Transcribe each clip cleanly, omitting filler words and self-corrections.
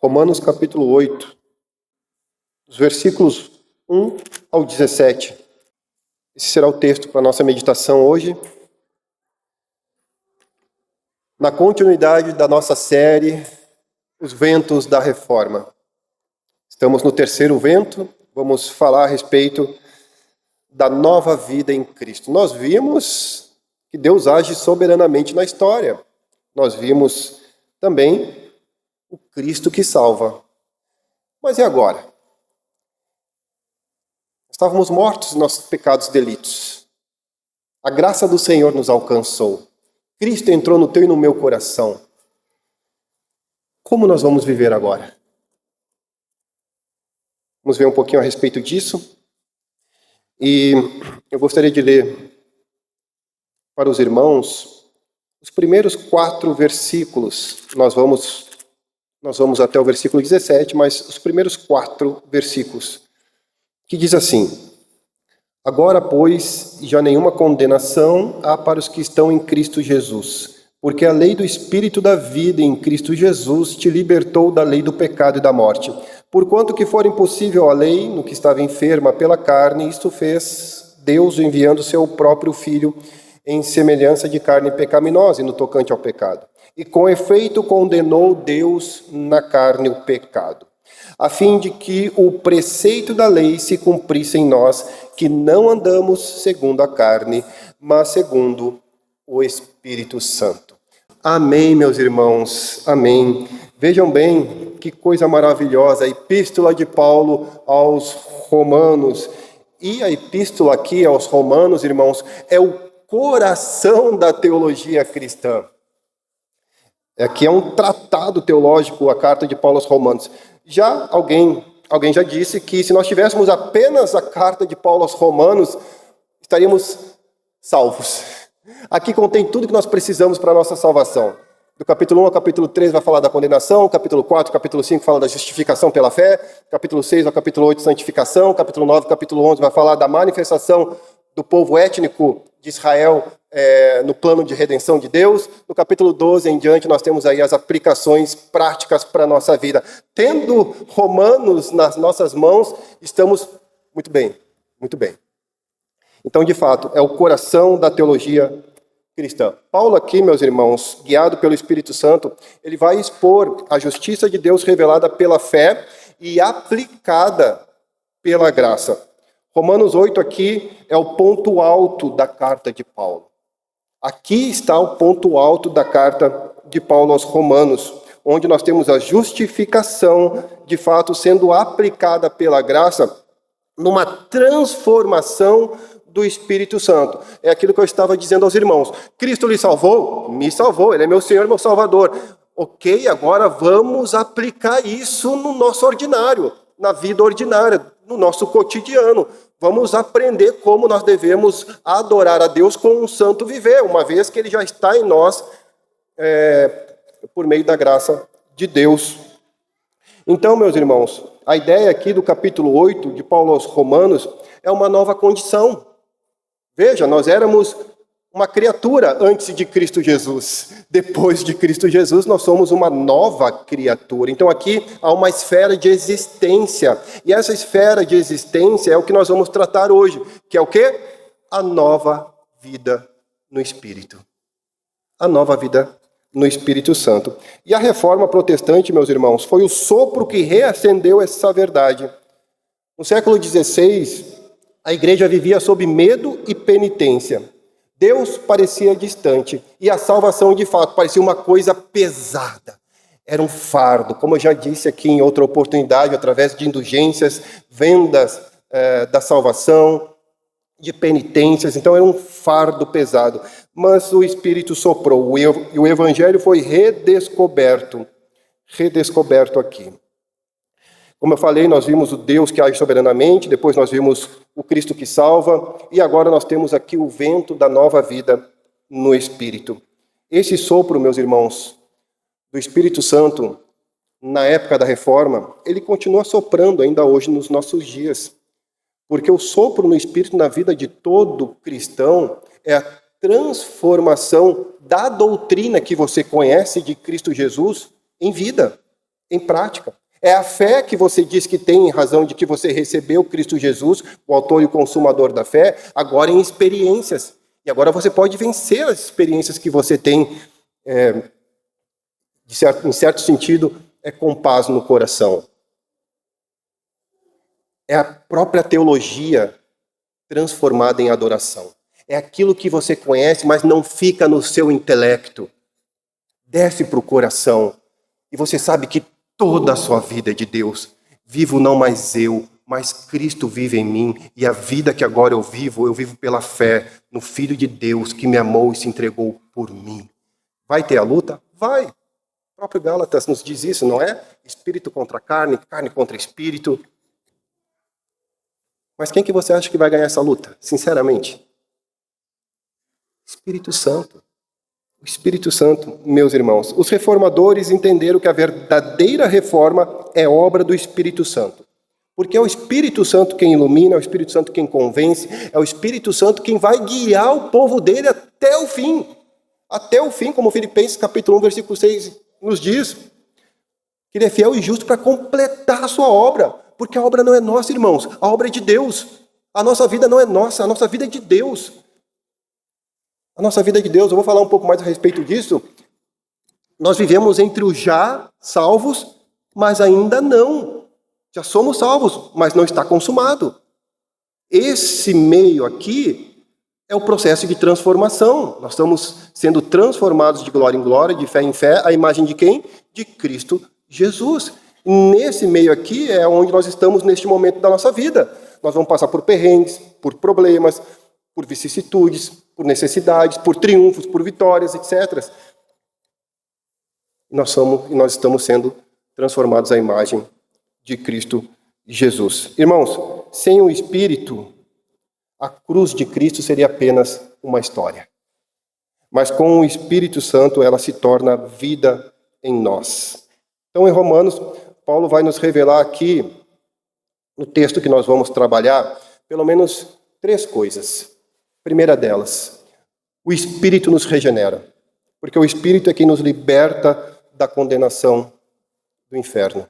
Romanos capítulo 8, os versículos 1 ao 17. Esse será o texto para a nossa meditação hoje. Na continuidade da nossa série, Os Ventos da Reforma. Estamos no terceiro vento, vamos falar a respeito da nova vida em Cristo. Nós vimos que Deus age soberanamente na história. Nós vimos também o Cristo que salva. Mas e agora? Estávamos mortos em nossos pecados e delitos. A graça do Senhor nos alcançou. Cristo entrou no teu e no meu coração. Como nós vamos viver agora? Vamos ver um pouquinho a respeito disso. E eu gostaria de ler para os irmãos os primeiros 4 versículos. Nós vamos até o versículo 17, mas os primeiros 4 versículos, que diz assim: Agora, pois, já nenhuma condenação há para os que estão em Cristo Jesus, porque a lei do Espírito da vida em Cristo Jesus te libertou da lei do pecado e da morte. Porquanto que for impossível a lei, no que estava enferma pela carne, isto fez Deus enviando seu próprio Filho em semelhança de carne pecaminosa e no tocante ao pecado. E com efeito condenou Deus na carne o pecado, a fim de que o preceito da lei se cumprisse em nós, que não andamos segundo a carne, mas segundo o Espírito Santo. Amém, meus irmãos, amém. Vejam bem que coisa maravilhosa, a epístola de Paulo aos Romanos. E a epístola aqui aos Romanos, irmãos, é o coração da teologia cristã. Aqui é um tratado teológico, a carta de Paulo aos Romanos. Já alguém já disse que se nós tivéssemos apenas a carta de Paulo aos Romanos, estaríamos salvos. Aqui contém tudo que nós precisamos para a nossa salvação. Do capítulo 1 ao capítulo 3 vai falar da condenação, capítulo 4, capítulo 5 fala da justificação pela fé, capítulo 6 ao capítulo 8, santificação, capítulo 9, capítulo 11 vai falar da manifestação do povo étnico de Israel no plano de redenção de Deus. No capítulo 12 em diante nós temos aí as aplicações práticas para a nossa vida. Tendo Romanos nas nossas mãos, estamos muito bem, muito bem. Então, de fato, é o coração da teologia cristã. Paulo aqui, meus irmãos, guiado pelo Espírito Santo, ele vai expor a justiça de Deus revelada pela fé e aplicada pela graça. Romanos 8 aqui é o ponto alto da carta de Paulo. Aqui está o ponto alto da carta de Paulo aos Romanos, onde nós temos a justificação, de fato, sendo aplicada pela graça numa transformação do Espírito Santo. É aquilo que eu estava dizendo aos irmãos. Cristo lhe salvou? Me salvou. Ele é meu Senhor, meu Salvador. Ok, agora vamos aplicar isso no nosso ordinário, na vida ordinária, no nosso cotidiano. Vamos aprender como nós devemos adorar a Deus com um santo viver, uma vez que Ele já está em nós por meio da graça de Deus. Então, meus irmãos, a ideia aqui do capítulo 8 de Paulo aos Romanos é uma nova condição. Veja, nós éramos uma criatura antes de Cristo Jesus. Depois de Cristo Jesus, nós somos uma nova criatura. Então aqui há uma esfera de existência. E essa esfera de existência é o que nós vamos tratar hoje. Que é o quê? A nova vida no Espírito. A nova vida no Espírito Santo. E a reforma protestante, meus irmãos, foi o sopro que reacendeu essa verdade. No século XVI, a igreja vivia sob medo e penitência. Deus parecia distante e a salvação, de fato, parecia uma coisa pesada. Era um fardo, como eu já disse aqui em outra oportunidade, através de indulgências, vendas da salvação, de penitências. Então era um fardo pesado. Mas o Espírito soprou e o Evangelho foi redescoberto aqui. Como eu falei, nós vimos o Deus que age soberanamente, depois nós vimos o Cristo que salva, e agora nós temos aqui o vento da nova vida no Espírito. Esse sopro, meus irmãos, do Espírito Santo, na época da Reforma, ele continua soprando ainda hoje nos nossos dias. Porque o sopro no Espírito na vida de todo cristão é a transformação da doutrina que você conhece de Cristo Jesus em vida. em prática. É a fé que você diz que tem em razão de que você recebeu Cristo Jesus, o autor e o consumador da fé, agora em experiências. E agora você pode vencer as experiências que você tem, em certo sentido, com paz no coração. É a própria teologia transformada em adoração. É aquilo que você conhece, mas não fica no seu intelecto. Desce para o coração. E você sabe que toda a sua vida é de Deus. Vivo não mais eu, mas Cristo vive em mim. E a vida que agora eu vivo pela fé no Filho de Deus que me amou e se entregou por mim. Vai ter a luta? Vai. O próprio Gálatas nos diz isso, não é? Espírito contra carne, carne contra espírito. Mas quem que você acha que vai ganhar essa luta? Sinceramente. Espírito Santo. O Espírito Santo, meus irmãos. Os reformadores entenderam que a verdadeira reforma é obra do Espírito Santo. Porque é o Espírito Santo quem ilumina, é o Espírito Santo quem convence, é o Espírito Santo quem vai guiar o povo dele até o fim. Até o fim, como Filipenses capítulo 1, versículo 6 nos diz. Que ele é fiel e justo para completar a sua obra. Porque a obra não é nossa, irmãos. A obra é de Deus. A nossa vida não é nossa, a nossa vida é de Deus. A nossa vida é de Deus. Eu vou falar um pouco mais a respeito disso. Nós vivemos entre os já salvos, mas ainda não. Já somos salvos, mas não está consumado. Esse meio aqui é o processo de transformação. Nós estamos sendo transformados de glória em glória, de fé em fé, à imagem de quem? De Cristo Jesus. Nesse meio aqui é onde nós estamos neste momento da nossa vida. Nós vamos passar por perrengues, por problemas, por vicissitudes, por necessidades, por triunfos, por vitórias, etc. E nós estamos sendo transformados à imagem de Cristo Jesus. Irmãos, sem o Espírito, a cruz de Cristo seria apenas uma história. Mas com o Espírito Santo, ela se torna vida em nós. Então, em Romanos, Paulo vai nos revelar aqui, no texto que nós vamos trabalhar, pelo menos 3 coisas. Primeira delas, o Espírito nos regenera, porque o Espírito é quem nos liberta da condenação do inferno.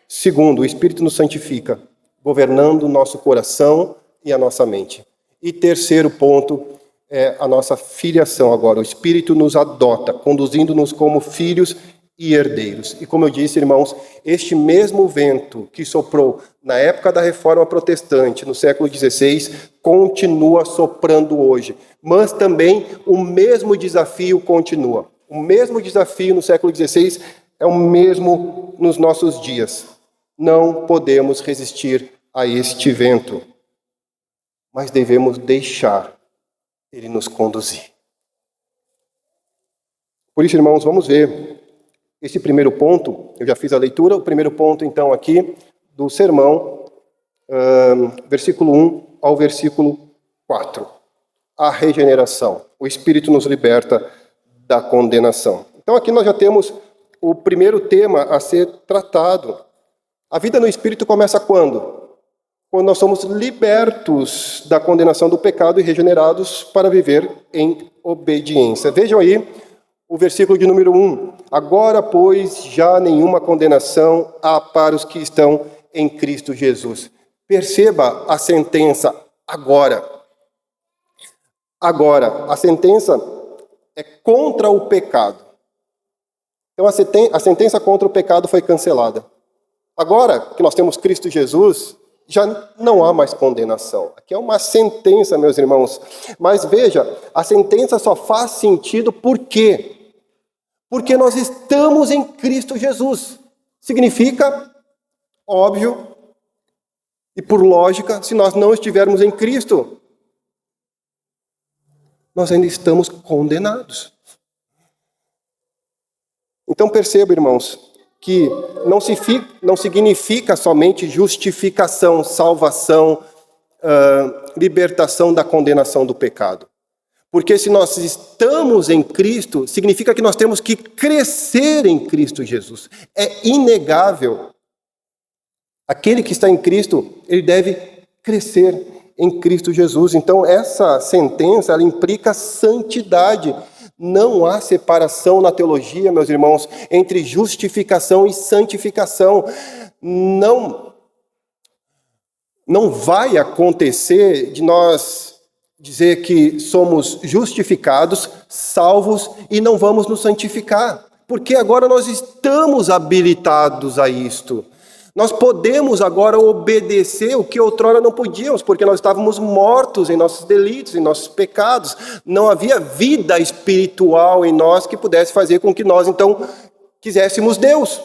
Segundo, o Espírito nos santifica, governando o nosso coração e a nossa mente. E terceiro ponto é a nossa filiação agora. O Espírito nos adota, conduzindo-nos como filhos e herdeiros. E como eu disse, irmãos, este mesmo vento que soprou na época da Reforma Protestante, no século XVI, continua soprando hoje. Mas também o mesmo desafio continua. O mesmo desafio no século XVI é o mesmo nos nossos dias. Não podemos resistir a este vento, mas devemos deixar ele nos conduzir. Por isso, irmãos, vamos ver esse primeiro ponto. Eu já fiz a leitura. O primeiro ponto, então, aqui do sermão, versículo 1 ao versículo 4. A regeneração. O Espírito nos liberta da condenação. Então, aqui nós já temos o primeiro tema a ser tratado. A vida no Espírito começa quando? Quando nós somos libertos da condenação do pecado e regenerados para viver em obediência. Vejam aí o versículo de número 1. Agora, pois, já nenhuma condenação há para os que estão em Cristo Jesus. Perceba a sentença agora. Agora, a sentença é contra o pecado. Então, a sentença contra o pecado foi cancelada. Agora que nós temos Cristo Jesus, já não há mais condenação. Aqui é uma sentença, meus irmãos. Mas veja, a sentença só faz sentido por quê? Porque nós estamos em Cristo Jesus. Significa, óbvio, e por lógica, se nós não estivermos em Cristo, nós ainda estamos condenados. Então perceba, irmãos, que não significa somente justificação, salvação, libertação da condenação do pecado. Porque se nós estamos em Cristo, significa que nós temos que crescer em Cristo Jesus. É inegável. Aquele que está em Cristo, ele deve crescer em Cristo Jesus. Então essa sentença, ela implica santidade. Não há separação na teologia, meus irmãos, entre justificação e santificação. Não vai acontecer de nós dizer que somos justificados, salvos e não vamos nos santificar, porque agora nós estamos habilitados a isto. Nós podemos agora obedecer o que outrora não podíamos, porque nós estávamos mortos em nossos delitos, em nossos pecados. Não havia vida espiritual em nós que pudesse fazer com que nós, então, quiséssemos Deus.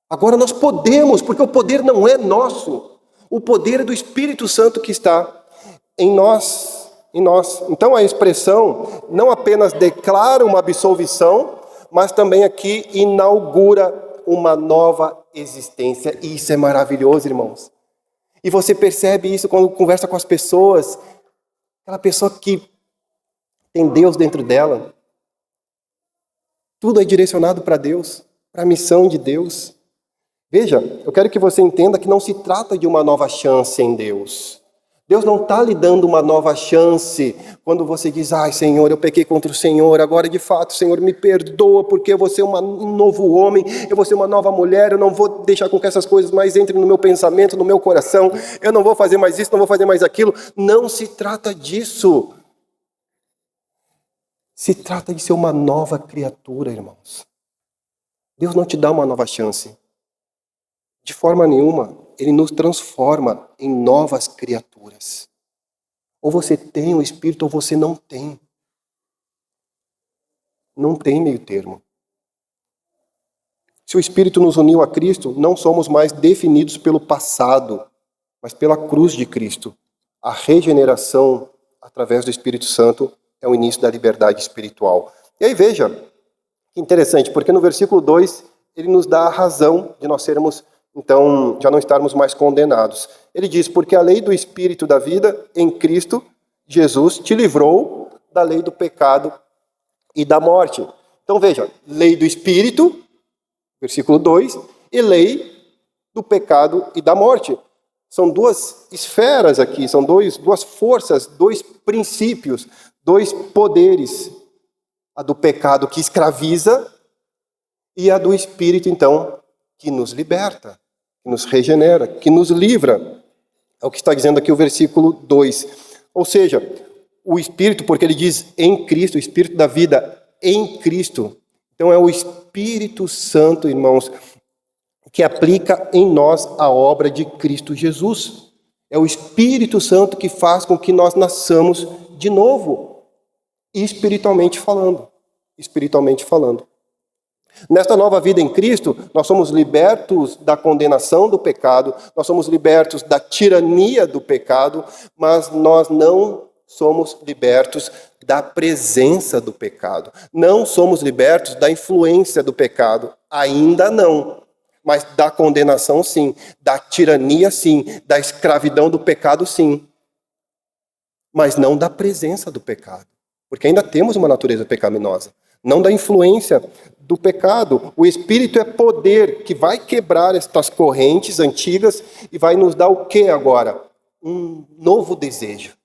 Agora nós podemos, porque o poder não é nosso. O poder é do Espírito Santo que está em nós. Então a expressão não apenas declara uma absolvição, mas também aqui inaugura uma nova existência. E isso é maravilhoso, irmãos. E você percebe isso quando conversa com as pessoas. Aquela pessoa que tem Deus dentro dela. Tudo é direcionado para Deus, para a missão de Deus. Veja, eu quero que você entenda que não se trata de uma nova chance em Deus. Deus não está lhe dando uma nova chance quando você diz, ai Senhor, eu pequei contra o Senhor, agora de fato, Senhor, me perdoa, porque eu vou ser um novo homem, eu vou ser uma nova mulher, eu não vou deixar com que essas coisas mais entrem no meu pensamento, no meu coração, eu não vou fazer mais isso, não vou fazer mais aquilo. Não se trata disso. Se trata de ser uma nova criatura, irmãos. Deus não te dá uma nova chance. De forma nenhuma, Ele nos transforma em novas criaturas. Ou você tem o Espírito ou você não tem. Não tem meio termo. Se o Espírito nos uniu a Cristo, não somos mais definidos pelo passado, mas pela cruz de Cristo. A regeneração através do Espírito Santo é o início da liberdade espiritual. E aí veja, que interessante, porque no versículo 2, ele nos dá a razão de nós sermos, então, já não estarmos mais condenados. Ele diz, porque a lei do Espírito da vida em Cristo Jesus te livrou da lei do pecado e da morte. Então veja, lei do Espírito, versículo 2, e lei do pecado e da morte. São duas esferas aqui, são duas forças, dois princípios, dois poderes. A do pecado que escraviza e a do Espírito, então, que nos liberta, que nos regenera, que nos livra. É o que está dizendo aqui o versículo 2. Ou seja, o Espírito, porque ele diz em Cristo, o Espírito da vida em Cristo. Então é o Espírito Santo, irmãos, que aplica em nós a obra de Cristo Jesus. É o Espírito Santo que faz com que nós nasçamos de novo, espiritualmente falando. Espiritualmente falando. Nesta nova vida em Cristo, nós somos libertos da condenação do pecado, nós somos libertos da tirania do pecado, mas nós não somos libertos da presença do pecado. Não somos libertos da influência do pecado, ainda não. Mas da condenação, sim. Da tirania, sim. Da escravidão do pecado, sim. Mas não da presença do pecado. Porque ainda temos uma natureza pecaminosa. Não da influência do pecado. O Espírito é poder que vai quebrar estas correntes antigas e vai nos dar o que agora? Um novo desejo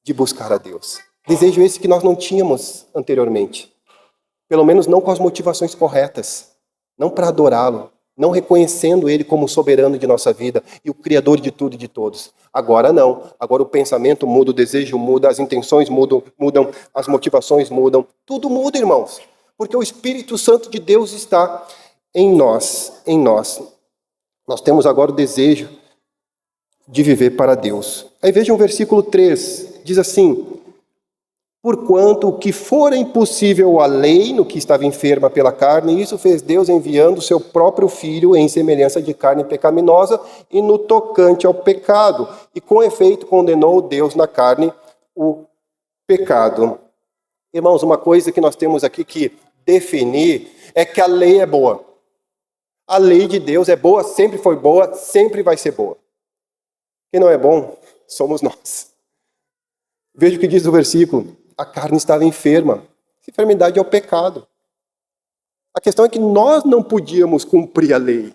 de buscar a Deus. Desejo esse que nós não tínhamos anteriormente. Pelo menos não com as motivações corretas. Não para adorá-lo. Não reconhecendo Ele como soberano de nossa vida e o Criador de tudo e de todos. Agora não. Agora o pensamento muda, o desejo muda, as intenções mudam, as motivações mudam. Tudo muda, irmãos. Porque o Espírito Santo de Deus está em nós. Em nós. Nós temos agora o desejo de viver para Deus. Aí vejam o versículo 3. Diz assim: porquanto o que for impossível à lei, no que estava enferma pela carne, isso fez Deus enviando o seu próprio Filho em semelhança de carne pecaminosa e no tocante ao pecado. E com efeito condenou Deus na carne o pecado. Irmãos, uma coisa que nós temos aqui que definir é que a lei é boa. A lei de Deus é boa, sempre foi boa, sempre vai ser boa. Quem não é bom, somos nós. Veja o que diz o versículo. A carne estava enferma. Essa enfermidade é o pecado. A questão é que nós não podíamos cumprir a lei.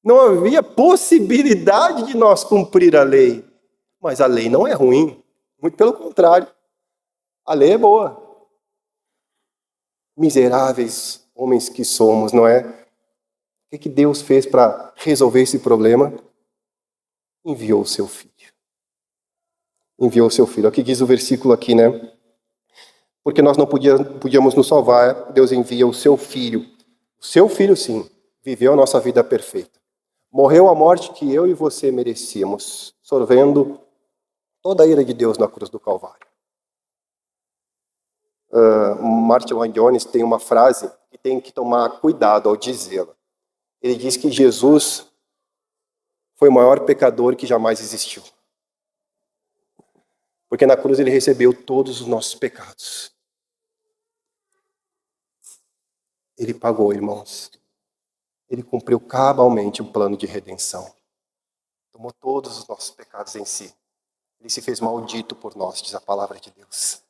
Não havia possibilidade de nós cumprir a lei. Mas a lei não é ruim. Muito pelo contrário. A lei é boa. Miseráveis homens que somos, não é? O que Deus fez para resolver esse problema? Enviou o seu filho. Enviou o seu filho. Olha o que diz o versículo aqui, né? Porque nós não podíamos nos salvar, Deus envia o seu filho. O seu filho, sim, viveu a nossa vida perfeita. Morreu a morte que eu e você merecíamos, sorvendo toda a ira de Deus na cruz do Calvário. Martin Lloyd-Jones tem uma frase que tem que tomar cuidado ao dizê-la. Ele diz que Jesus foi o maior pecador que jamais existiu. Porque na cruz ele recebeu todos os nossos pecados. Ele pagou, irmãos. Ele cumpriu cabalmente o plano de redenção. Tomou todos os nossos pecados em si. Ele se fez maldito por nós, diz a palavra de Deus.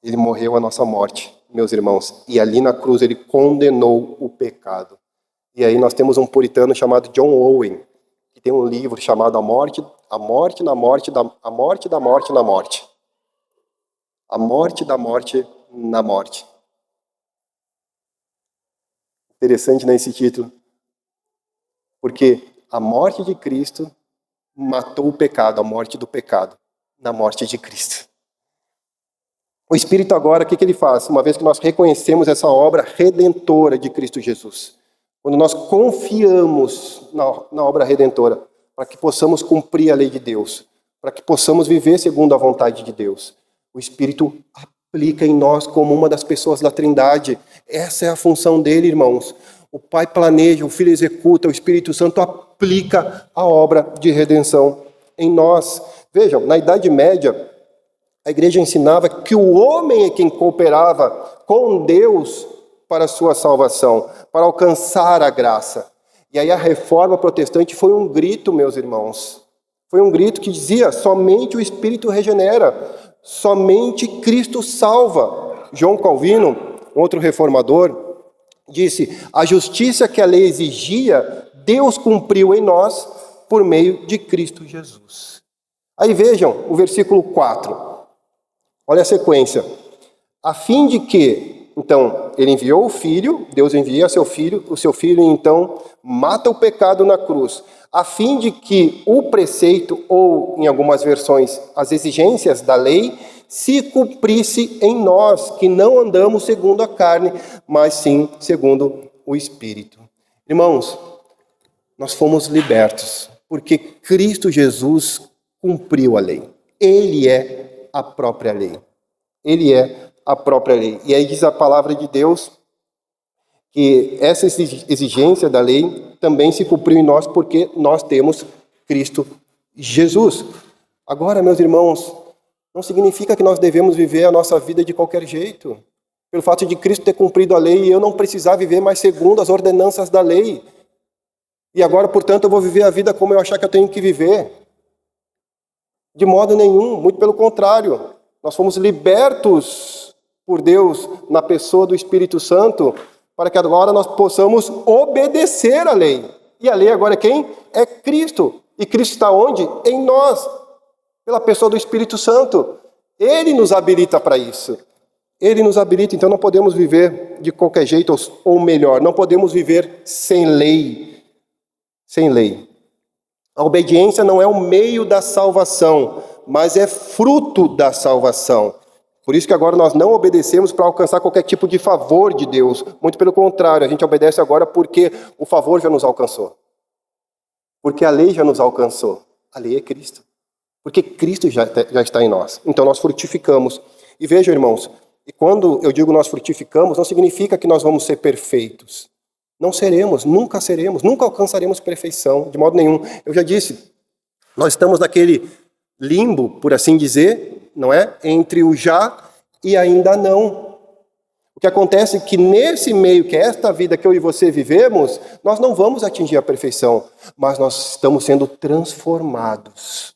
Ele morreu a nossa morte, meus irmãos. E ali na cruz ele condenou o pecado. E aí nós temos um puritano chamado John Owen, que tem um livro chamado A Morte na Morte na Morte. A Morte da Morte na Morte. Interessante nesse título, porque a morte de Cristo matou o pecado, a morte do pecado, na morte de Cristo. O Espírito agora, o que ele faz? Uma vez que nós reconhecemos essa obra redentora de Cristo Jesus, quando nós confiamos na obra redentora, para que possamos cumprir a lei de Deus, para que possamos viver segundo a vontade de Deus, o Espírito aplica em nós como uma das pessoas da Trindade. Essa é a função dele, irmãos. O Pai planeja, o Filho executa, o Espírito Santo aplica a obra de redenção em nós. Vejam, na Idade Média, a igreja ensinava que o homem é quem cooperava com Deus para a sua salvação, para alcançar a graça. E aí a reforma protestante foi um grito, meus irmãos. Foi um grito que dizia, somente o Espírito regenera. Somente Cristo salva. João Calvino, outro reformador, disse: a justiça que a lei exigia, Deus cumpriu em nós por meio de Cristo Jesus. Aí vejam o versículo 4. Olha a sequência. A fim de que, então, ele enviou o Filho, Deus envia o seu Filho, então, mata o pecado na cruz, a fim de que o preceito, ou, em algumas versões, as exigências da lei, se cumprisse em nós, que não andamos segundo a carne, mas sim segundo o Espírito. Irmãos, nós fomos libertos, porque Cristo Jesus cumpriu a lei. Ele é a própria lei. Ele é a própria lei. E aí diz a palavra de Deus que essa exigência da lei também se cumpriu em nós porque nós temos Cristo Jesus. Agora, meus irmãos, não significa que nós devemos viver a nossa vida de qualquer jeito. Pelo fato de Cristo ter cumprido a lei e eu não precisar viver mais segundo as ordenanças da lei. E agora, portanto, eu vou viver a vida como eu achar que eu tenho que viver. De modo nenhum, muito pelo contrário. Nós fomos libertos por Deus na pessoa do Espírito Santo para que agora nós possamos obedecer à lei. E a lei agora é quem? É Cristo. E Cristo está onde? Em nós, pela pessoa do Espírito Santo. Ele nos habilita para isso. Ele nos habilita, então não podemos viver de qualquer jeito, ou melhor, não podemos viver sem lei. Sem lei. A obediência não é o meio da salvação, mas é fruto da salvação. Por isso que agora nós não obedecemos para alcançar qualquer tipo de favor de Deus. Muito pelo contrário, a gente obedece agora porque o favor já nos alcançou. Porque a lei já nos alcançou. A lei é Cristo. Porque Cristo já está em nós. Então nós frutificamos. E vejam, irmãos, e quando eu digo nós frutificamos, não significa que nós vamos ser perfeitos. Não seremos, nunca alcançaremos perfeição, de modo nenhum. Eu já disse, nós estamos naquele limbo, por assim dizer, não é? Entre o já e ainda não. O que acontece é que nesse meio, que é esta vida que eu e você vivemos, nós não vamos atingir a perfeição, mas nós estamos sendo transformados.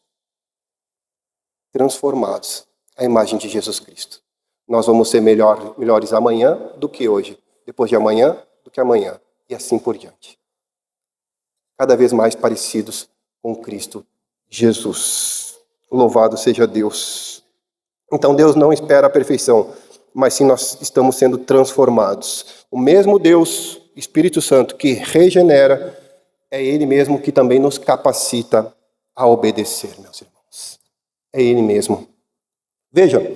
Transformados à imagem de Jesus Cristo. Nós vamos ser melhores amanhã do que hoje, depois de amanhã do que amanhã, e assim por diante. Cada vez mais parecidos com Cristo Jesus. Louvado seja Deus. Então Deus não espera a perfeição, mas sim nós estamos sendo transformados. O mesmo Deus, Espírito Santo, que regenera, é Ele mesmo que também nos capacita a obedecer, meus irmãos. É Ele mesmo. Veja,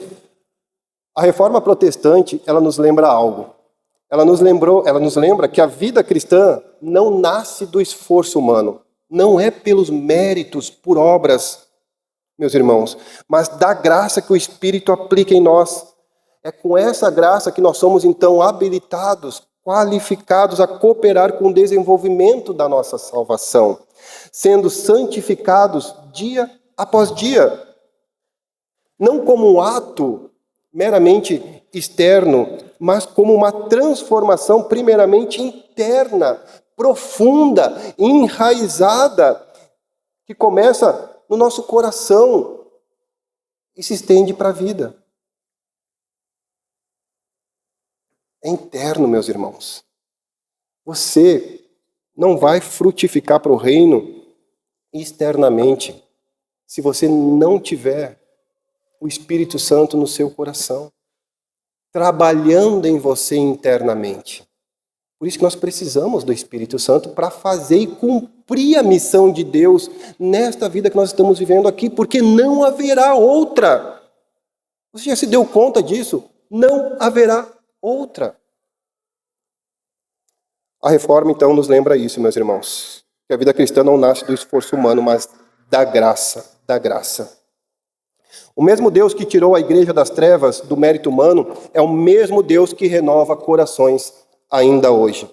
a reforma protestante, ela nos lembra algo. Ela nos lembra que a vida cristã não nasce do esforço humano. Não é pelos méritos, por obras, meus irmãos, mas da graça que o Espírito aplica em nós. É com essa graça que nós somos, então, habilitados, qualificados a cooperar com o desenvolvimento da nossa salvação, sendo santificados dia após dia. Não como um ato meramente externo, mas como uma transformação primeiramente interna, profunda, enraizada, que começa no nosso coração e se estende para a vida. É interno, meus irmãos. Você não vai frutificar para o reino externamente se você não tiver o Espírito Santo no seu coração, trabalhando em você internamente. Por isso que nós precisamos do Espírito Santo para fazer e cumprir a missão de Deus nesta vida que nós estamos vivendo aqui, porque não haverá outra. Você já se deu conta disso? Não haverá outra. A reforma, então, nos lembra isso, meus irmãos. Que a vida cristã não nasce do esforço humano, mas da graça, da graça. O mesmo Deus que tirou a igreja das trevas, do mérito humano, é o mesmo Deus que renova corações ainda hoje.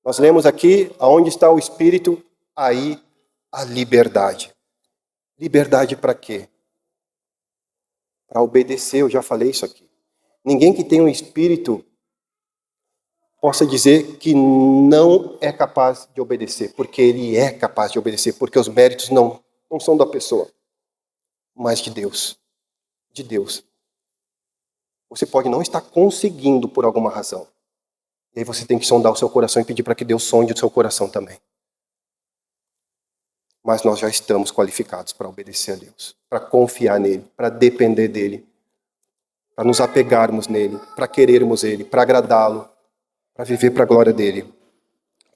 Nós lemos aqui, aonde está o Espírito, aí a liberdade. Liberdade para quê? Para obedecer, eu já falei isso aqui. Ninguém que tem um Espírito possa dizer que não é capaz de obedecer, porque ele é capaz de obedecer, porque os méritos não são da pessoa, mas de Deus. De Deus. Você pode não estar conseguindo por alguma razão. E aí você tem que sondar o seu coração e pedir para que Deus sonde o seu coração também. Mas nós já estamos qualificados para obedecer a Deus, para confiar nele, para depender dele, para nos apegarmos nele, para querermos ele, para agradá-lo, para viver para a glória dele.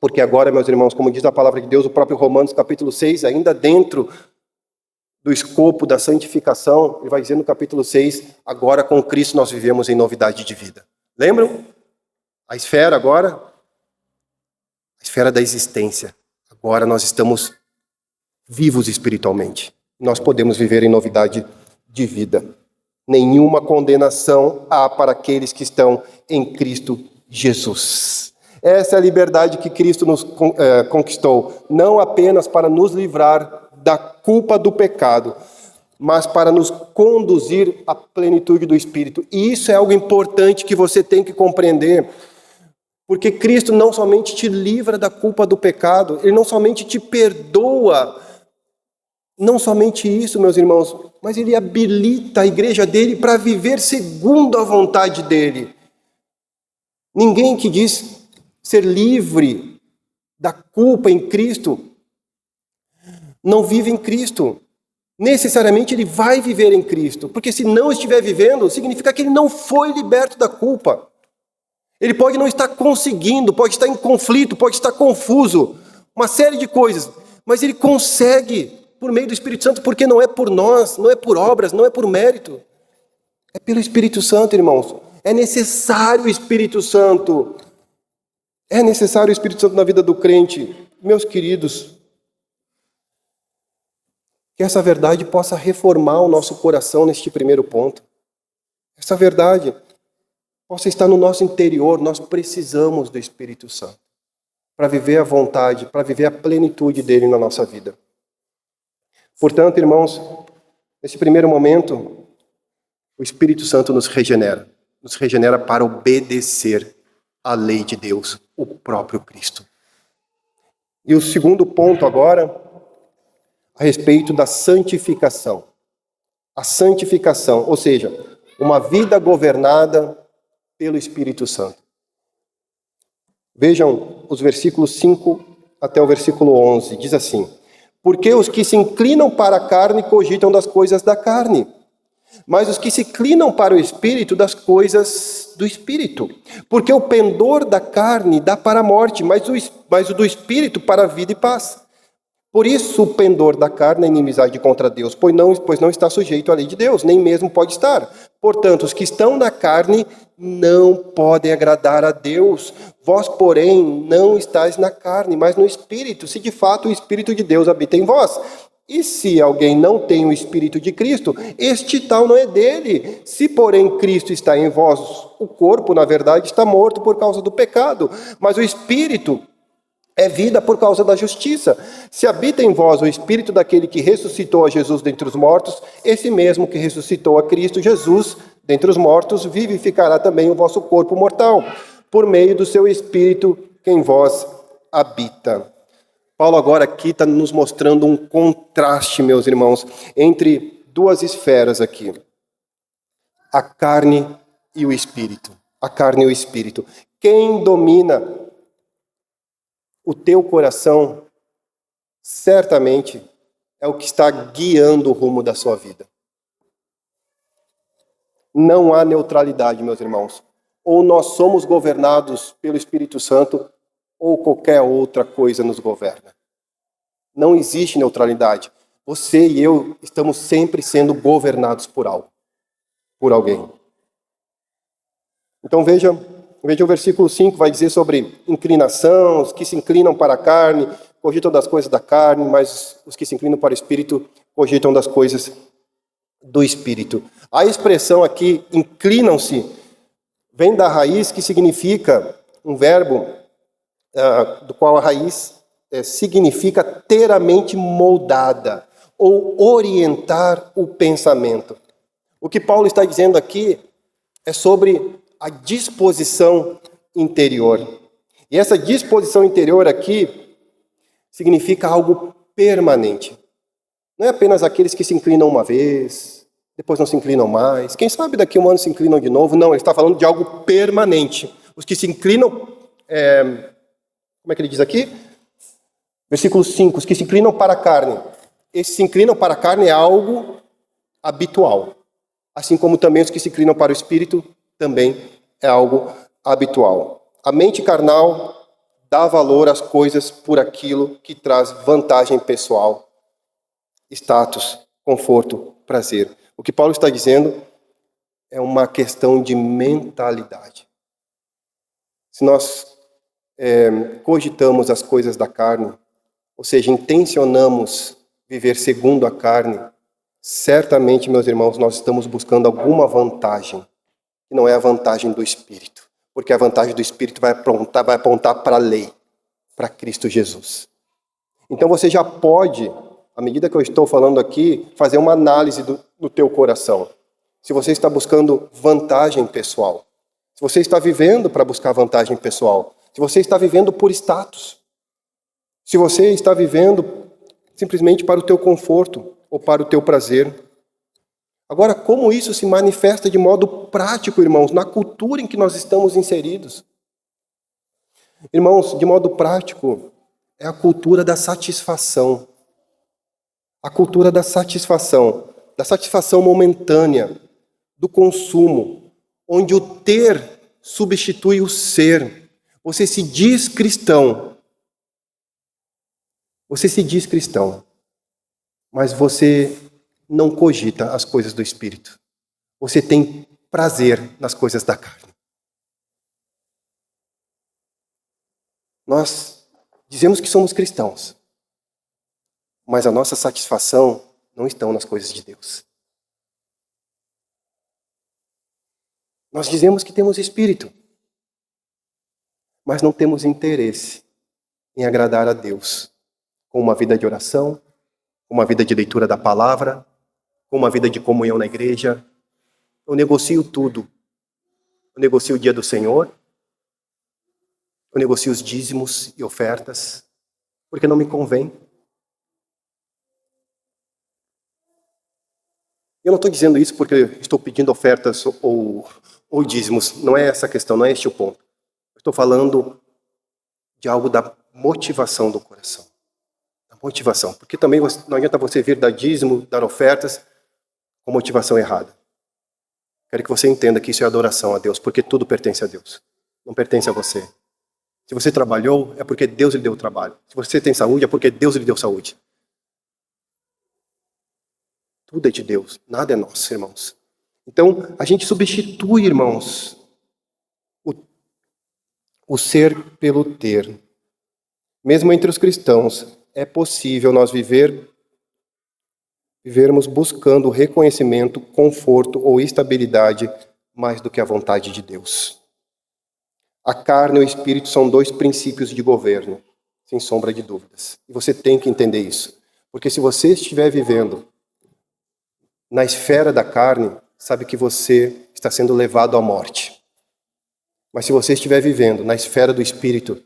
Porque agora, meus irmãos, como diz a palavra de Deus, o próprio Romanos capítulo 6, ainda dentro do escopo da santificação, ele vai dizer no capítulo 6, agora com Cristo nós vivemos em novidade de vida. Lembram? A esfera agora, a esfera da existência. Agora nós estamos vivos espiritualmente. Nós podemos viver em novidade de vida. Nenhuma condenação há para aqueles que estão em Cristo Jesus. Essa é a liberdade que Cristo nos conquistou, não apenas para nos livrar da culpa do pecado, mas para nos conduzir à plenitude do Espírito. E isso é algo importante que você tem que compreender, porque Cristo não somente te livra da culpa do pecado, Ele não somente te perdoa, não somente isso, meus irmãos, mas Ele habilita a igreja dele para viver segundo a vontade dele. Ninguém que diz ser livre da culpa em Cristo não vive em Cristo. Necessariamente ele vai viver em Cristo, porque se não estiver vivendo, significa que ele não foi liberto da culpa. Ele pode não estar conseguindo, pode estar em conflito, pode estar confuso, uma série de coisas, mas ele consegue por meio do Espírito Santo, porque não é por nós, não é por obras, não é por mérito. É pelo Espírito Santo, irmãos. É necessário o Espírito Santo. É necessário o Espírito Santo na vida do crente. Meus queridos, que essa verdade possa reformar o nosso coração neste primeiro ponto. Essa verdade possa estar no nosso interior. Nós precisamos do Espírito Santo para viver a vontade, para viver a plenitude dele na nossa vida. Portanto, irmãos, nesse primeiro momento, o Espírito Santo nos regenera para obedecer à lei de Deus, o próprio Cristo. E o segundo ponto agora, a respeito da santificação. A santificação, ou seja, uma vida governada pelo Espírito Santo. Vejam os versículos 5 até o versículo 11, diz assim: porque os que se inclinam para a carne cogitam das coisas da carne, mas os que se inclinam para o Espírito das coisas do Espírito. Porque o pendor da carne dá para a morte, mas o do Espírito para a vida e paz. Por isso o pendor da carne é inimizade contra Deus, pois não está sujeito à lei de Deus, nem mesmo pode estar. Portanto, os que estão na carne não podem agradar a Deus. Vós, porém, não estáis na carne, mas no Espírito, se de fato o Espírito de Deus habita em vós. E se alguém não tem o Espírito de Cristo, este tal não é dele. Se, porém, Cristo está em vós, o corpo, na verdade, está morto por causa do pecado, mas o Espírito é vida por causa da justiça. Se habita em vós o Espírito daquele que ressuscitou a Jesus dentre os mortos, esse mesmo que ressuscitou a Cristo Jesus dentre os mortos, vivificará também o vosso corpo mortal, por meio do seu Espírito que em vós habita. Paulo agora aqui está nos mostrando um contraste, meus irmãos, entre duas esferas aqui. A carne e o Espírito. A carne e o Espírito. Quem domina o teu coração, certamente, é o que está guiando o rumo da sua vida. Não há neutralidade, meus irmãos. Ou nós somos governados pelo Espírito Santo, ou qualquer outra coisa nos governa. Não existe neutralidade. Você e eu estamos sempre sendo governados por algo, por alguém. Então veja o versículo 5, vai dizer sobre inclinação, os que se inclinam para a carne, cogitam das coisas da carne, mas os que se inclinam para o Espírito, cogitam das coisas do Espírito. A expressão aqui, inclinam-se, vem da raiz que significa, um verbo do qual a raiz significa ter a mente moldada, ou orientar o pensamento. O que Paulo está dizendo aqui é sobre a disposição interior. E essa disposição interior aqui significa algo permanente. Não é apenas aqueles que se inclinam uma vez, depois não se inclinam mais. Quem sabe daqui a um ano se inclinam de novo. Não, ele está falando de algo permanente. Os que se inclinam, como é que ele diz aqui? Versículo 5, os que se inclinam para a carne. Esse se inclinam para a carne é algo habitual. Assim como também os que se inclinam para o Espírito também é algo habitual. A mente carnal dá valor às coisas por aquilo que traz vantagem pessoal, status, conforto, prazer. O que Paulo está dizendo é uma questão de mentalidade. Se nós cogitamos as coisas da carne, ou seja, intencionamos viver segundo a carne, certamente, meus irmãos, nós estamos buscando alguma vantagem, que não é a vantagem do Espírito. Porque a vantagem do Espírito vai apontar para a lei, para Cristo Jesus. Então você já pode, à medida que eu estou falando aqui, fazer uma análise do teu coração. Se você está buscando vantagem pessoal. Se você está vivendo para buscar vantagem pessoal. Se você está vivendo por status. Se você está vivendo simplesmente para o teu conforto ou para o teu prazer. Agora, como isso se manifesta de modo prático, irmãos, na cultura em que nós estamos inseridos? Irmãos, de modo prático, é a cultura da satisfação. A cultura da satisfação momentânea, do consumo, onde o ter substitui o ser. Você se diz cristão. Mas você não cogita as coisas do Espírito. Você tem prazer nas coisas da carne. Nós dizemos que somos cristãos, mas a nossa satisfação não está nas coisas de Deus. Nós dizemos que temos Espírito, mas não temos interesse em agradar a Deus com uma vida de oração, com uma vida de leitura da palavra, com uma vida de comunhão na igreja. Eu negocio tudo. Eu negocio o dia do Senhor. Eu negocio os dízimos e ofertas, porque não me convém. Eu não estou dizendo isso porque estou pedindo ofertas ou dízimos. Não é essa a questão, não é este o ponto. Eu estou falando de algo da motivação do coração. Da motivação. Porque também não adianta você vir dar dízimo, dar ofertas, com motivação errada. Quero que você entenda que isso é adoração a Deus, porque tudo pertence a Deus. Não pertence a você. Se você trabalhou, é porque Deus lhe deu o trabalho. Se você tem saúde, é porque Deus lhe deu saúde. Tudo é de Deus, nada é nosso, irmãos. Então, a gente substitui, irmãos, o ser pelo ter. Mesmo entre os cristãos, é possível nós vivermos buscando reconhecimento, conforto ou estabilidade mais do que a vontade de Deus. A carne e o espírito são dois princípios de governo, sem sombra de dúvidas. E você tem que entender isso. Porque se você estiver vivendo na esfera da carne, sabe que você está sendo levado à morte. Mas se você estiver vivendo na esfera do espírito,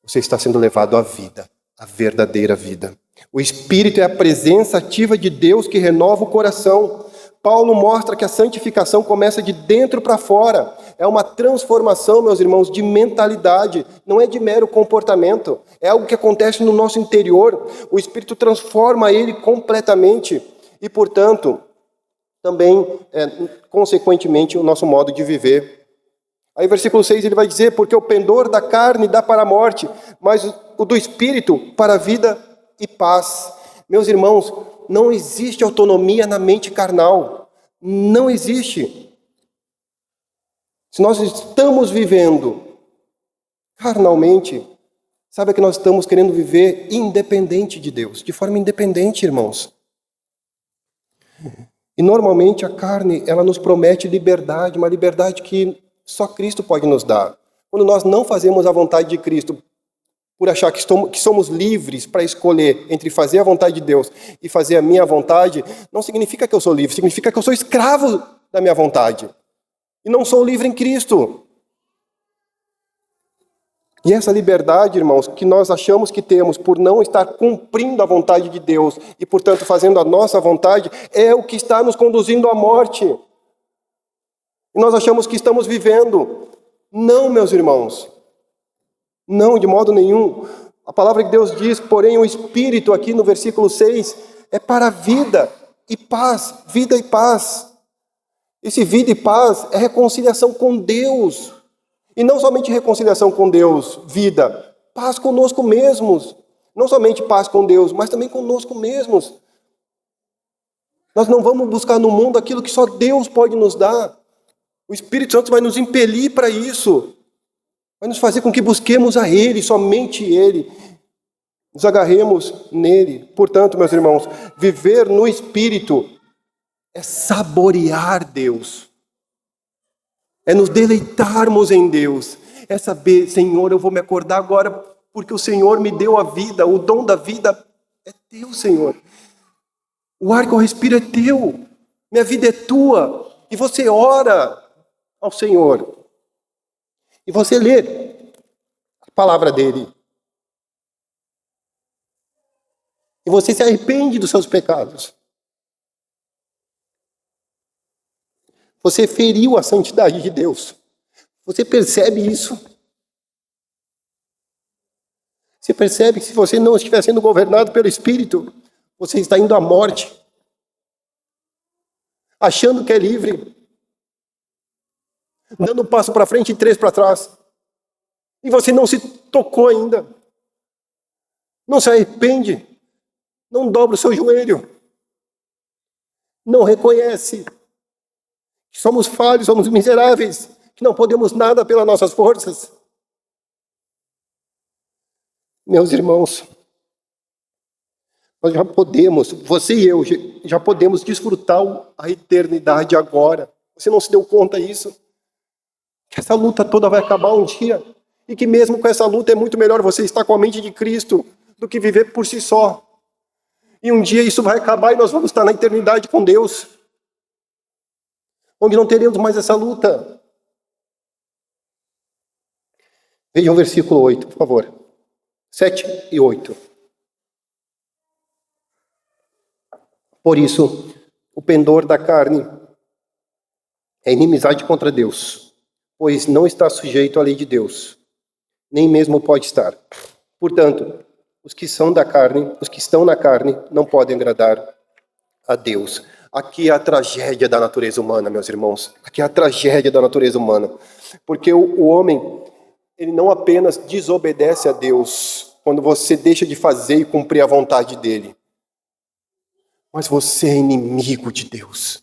você está sendo levado à vida, à verdadeira vida. O espírito é a presença ativa de Deus que renova o coração. Paulo mostra que a santificação começa de dentro para fora. É uma transformação, meus irmãos, de mentalidade. Não é de mero comportamento. É algo que acontece no nosso interior. O espírito transforma ele completamente. E, portanto, também, consequentemente, o nosso modo de viver. Aí, versículo 6, ele vai dizer, porque o pendor da carne dá para a morte, mas o do espírito para a vida e paz. Meus irmãos, não existe autonomia na mente carnal. Não existe. Se nós estamos vivendo carnalmente, sabe que nós estamos querendo viver independente de Deus, de forma independente, irmãos. E normalmente a carne, ela nos promete liberdade, uma liberdade que só Cristo pode nos dar. Quando nós não fazemos a vontade de Cristo, por achar que somos livres para escolher entre fazer a vontade de Deus e fazer a minha vontade, não significa que eu sou livre, significa que eu sou escravo da minha vontade. E não sou livre em Cristo. E essa liberdade, irmãos, que nós achamos que temos por não estar cumprindo a vontade de Deus e, portanto, fazendo a nossa vontade, é o que está nos conduzindo à morte. E nós achamos que estamos vivendo. Não, meus irmãos. Não, de modo nenhum. A palavra que Deus diz, porém, o Espírito, aqui no versículo 6, é para vida e paz. Vida e paz. Esse vida e paz é reconciliação com Deus. E não somente reconciliação com Deus, vida. Paz conosco mesmos. Não somente paz com Deus, mas também conosco mesmos. Nós não vamos buscar no mundo aquilo que só Deus pode nos dar. O Espírito Santo vai nos impelir para isso. Vai nos fazer com que busquemos a Ele, somente Ele. Nos agarremos nele. Portanto, meus irmãos, viver no Espírito é saborear Deus. É nos deleitarmos em Deus. É saber, Senhor, eu vou me acordar agora porque o Senhor me deu a vida. O dom da vida é teu, Senhor. O ar que eu respiro é teu. Minha vida é tua. E você ora ao Senhor. E você lê a palavra dele. E você se arrepende dos seus pecados. Você feriu a santidade de Deus. Você percebe isso? Você percebe que se você não estiver sendo governado pelo Espírito, você está indo à morte. Achando que é livre. Dando um passo para frente e 3 para trás. E você não se tocou ainda. Não se arrepende. Não dobra o seu joelho. Não reconhece que somos falhos, somos miseráveis, que não podemos nada pelas nossas forças. Meus irmãos, nós já podemos, você e eu, já podemos desfrutar a eternidade agora. Você não se deu conta disso? Que essa luta toda vai acabar um dia. E que mesmo com essa luta é muito melhor você estar com a mente de Cristo do que viver por si só. E um dia isso vai acabar e nós vamos estar na eternidade com Deus. Onde não teremos mais essa luta. Vejam o versículo 8, por favor. 7 e 8. Por isso, o pendor da carne é inimizade contra Deus, pois não está sujeito à lei de Deus, nem mesmo pode estar. Portanto, os que estão na carne não podem agradar a Deus. aqui é a tragédia da natureza humana, meus irmãos. Aqui é a tragédia da natureza humana. Porque o homem, ele não apenas desobedece a Deus quando você deixa de fazer e cumprir a vontade dele, mas você é inimigo de Deus.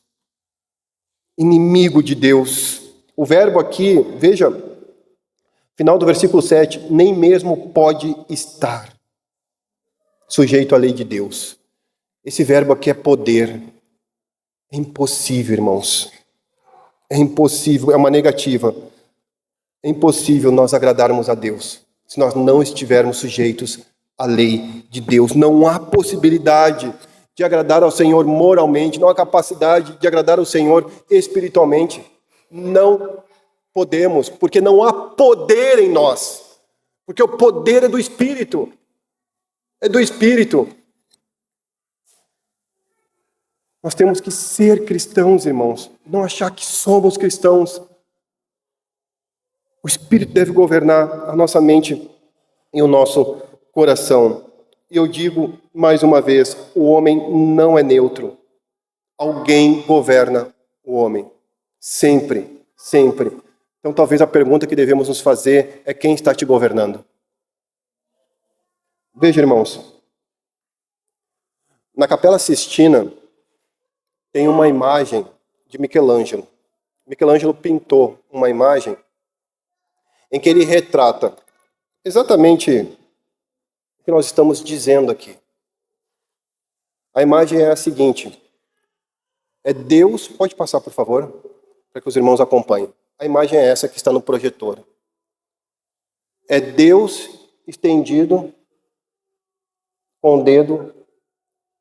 Inimigo de Deus. O verbo aqui, veja, final do versículo 7, nem mesmo pode estar sujeito à lei de Deus. Esse verbo aqui é poder. É impossível, irmãos. É impossível, é uma negativa. É impossível nós agradarmos a Deus se nós não estivermos sujeitos à lei de Deus. Não há possibilidade de agradar ao Senhor moralmente, não há capacidade de agradar ao Senhor espiritualmente. Não podemos, porque não há poder em nós. Porque o poder é do Espírito. É do Espírito. Nós temos que ser cristãos, irmãos. Não achar que somos cristãos. O Espírito deve governar a nossa mente e o nosso coração. E eu digo mais uma vez, o homem não é neutro. Alguém governa o homem. Sempre, sempre. Então talvez a pergunta que devemos nos fazer é: quem está te governando? Veja, irmãos. Na Capela Sistina tem uma imagem de Michelangelo. Michelangelo pintou uma imagem em que ele retrata exatamente o que nós estamos dizendo aqui. A imagem é a seguinte. É Deus, pode passar por favor, para que os irmãos acompanhem. A imagem é essa que está no projetor. É Deus estendido com o dedo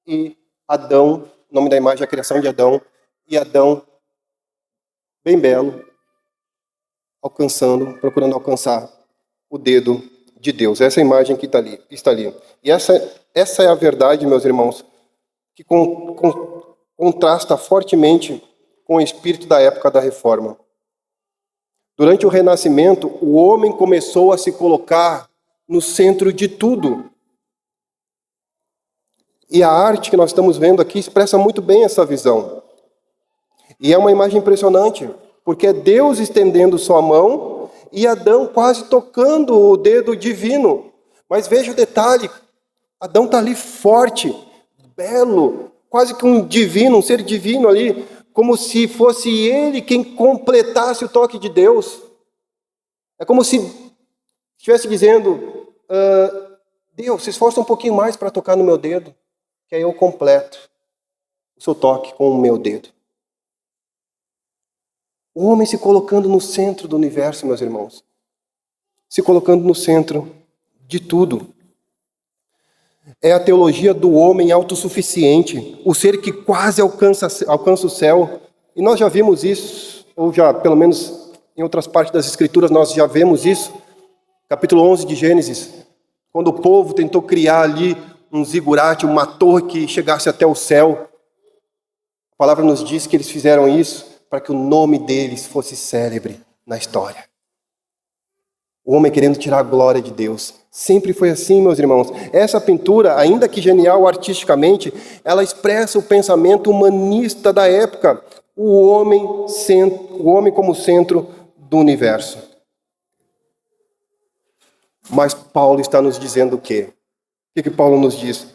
e Adão, o nome da imagem é a criação de Adão, e Adão, bem belo, procurando alcançar o dedo de Deus. Essa é a imagem que está ali. E essa é a verdade, meus irmãos, que contrasta fortemente com o espírito da época da Reforma. Durante o Renascimento, o homem começou a se colocar no centro de tudo. E a arte que nós estamos vendo aqui expressa muito bem essa visão. E é uma imagem impressionante, porque é Deus estendendo sua mão e Adão quase tocando o dedo divino. Mas veja o detalhe, Adão está ali forte, belo, quase que um divino, um ser divino ali, como se fosse ele quem completasse o toque de Deus. É como se estivesse dizendo, Deus, se esforça um pouquinho mais para tocar no meu dedo, que aí eu completo o seu toque com o meu dedo. O homem se colocando no centro do universo, meus irmãos. Se colocando no centro de tudo. É a teologia do homem autossuficiente, o ser que quase alcança o céu. E nós já vimos isso, ou já, pelo menos em outras partes das Escrituras, nós já vemos isso. Capítulo 11 de Gênesis, quando o povo tentou criar ali um zigurate, uma torre que chegasse até o céu. A palavra nos diz que eles fizeram isso para que o nome deles fosse célebre na história. O homem querendo tirar a glória de Deus. Sempre foi assim, meus irmãos. Essa pintura, ainda que genial artisticamente, ela expressa o pensamento humanista da época. O homem como centro do universo. Mas Paulo está nos dizendo o quê? O que Paulo nos diz?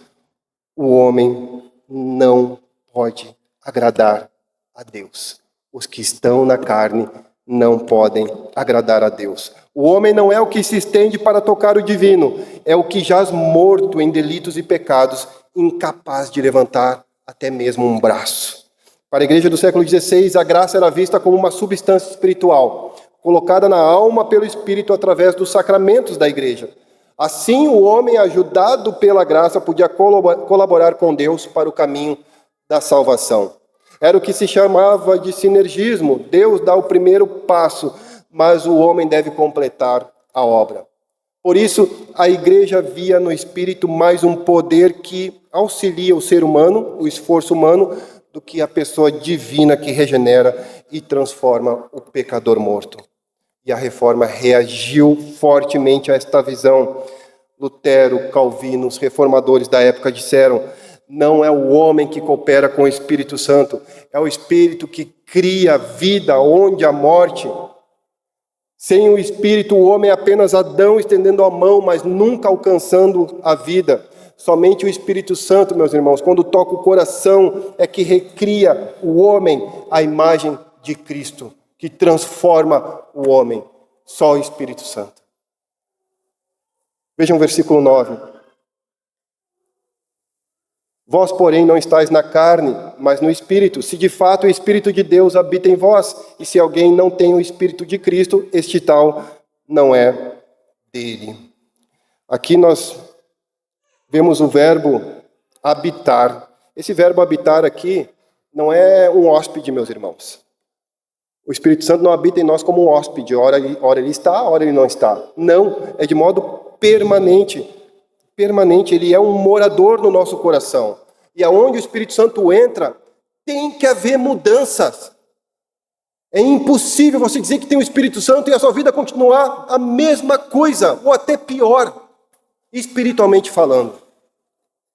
O homem não pode agradar a Deus. Os que estão na carne não podem agradar a Deus. O homem não é o que se estende para tocar o divino, é o que jaz morto em delitos e pecados, incapaz de levantar até mesmo um braço. Para a igreja do século XVI, a graça era vista como uma substância espiritual, colocada na alma pelo Espírito através dos sacramentos da igreja. Assim, o homem, ajudado pela graça, podia colaborar com Deus para o caminho da salvação. Era o que se chamava de sinergismo. Deus dá o primeiro passo, mas o homem deve completar a obra. Por isso, a igreja via no Espírito mais um poder que auxilia o ser humano, o esforço humano, do que a pessoa divina que regenera e transforma o pecador morto. E a Reforma reagiu fortemente a esta visão. Lutero, Calvino, os reformadores da época disseram: não é o homem que coopera com o Espírito Santo, é o Espírito que cria vida onde há morte. Sem o Espírito, o homem é apenas Adão estendendo a mão, mas nunca alcançando a vida. Somente o Espírito Santo, meus irmãos, quando toca o coração, é que recria o homem à imagem de Cristo, que transforma o homem. Só o Espírito Santo. Vejam o versículo 9. Vós, porém, não estáis na carne, mas no Espírito, se de fato o Espírito de Deus habita em vós, e se alguém não tem o Espírito de Cristo, este tal não é dele. Aqui nós vemos o verbo habitar. Esse verbo habitar aqui não é um hóspede, meus irmãos. O Espírito Santo não habita em nós como um hóspede, ora ele está, ora ele não está. Não, é de modo permanente. Permanente, ele é um morador no nosso coração. E aonde o Espírito Santo entra, tem que haver mudanças. É impossível você dizer que tem o Espírito Santo e a sua vida continuar a mesma coisa, ou até pior, espiritualmente falando.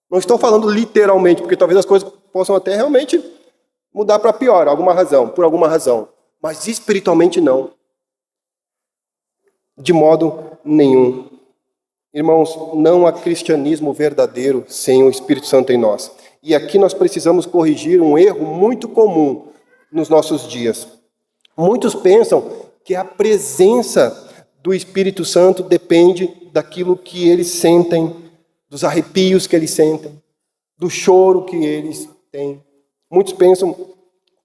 Não estou falando literalmente, porque talvez as coisas possam até realmente mudar para pior, por alguma razão. Mas espiritualmente não. De modo nenhum. Irmãos, não há cristianismo verdadeiro sem o Espírito Santo em nós. E aqui nós precisamos corrigir um erro muito comum nos nossos dias. Muitos pensam que a presença do Espírito Santo depende daquilo que eles sentem, dos arrepios que eles sentem, do choro que eles têm. Muitos pensam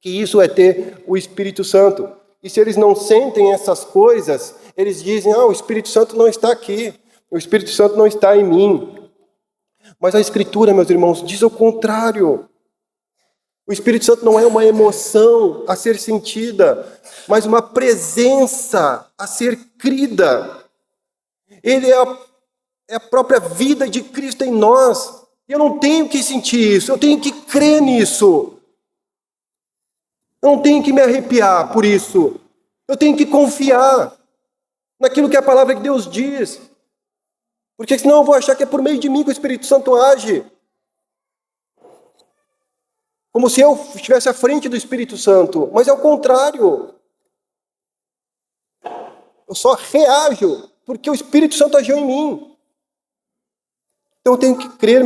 que isso é ter o Espírito Santo. E se eles não sentem essas coisas, eles dizem, o Espírito Santo não está aqui. O Espírito Santo não está em mim. Mas a Escritura, meus irmãos, diz o contrário. O Espírito Santo não é uma emoção a ser sentida, mas uma presença a ser crida. Ele é a própria vida de Cristo em nós. Eu não tenho que sentir isso, eu tenho que crer nisso. Eu não tenho que me arrepiar por isso. Eu tenho que confiar naquilo que a palavra de Deus diz. Porque senão eu vou achar que é por meio de mim que o Espírito Santo age. Como se eu estivesse à frente do Espírito Santo. Mas é o contrário. Eu só reajo porque o Espírito Santo agiu em mim. Então eu tenho que crer,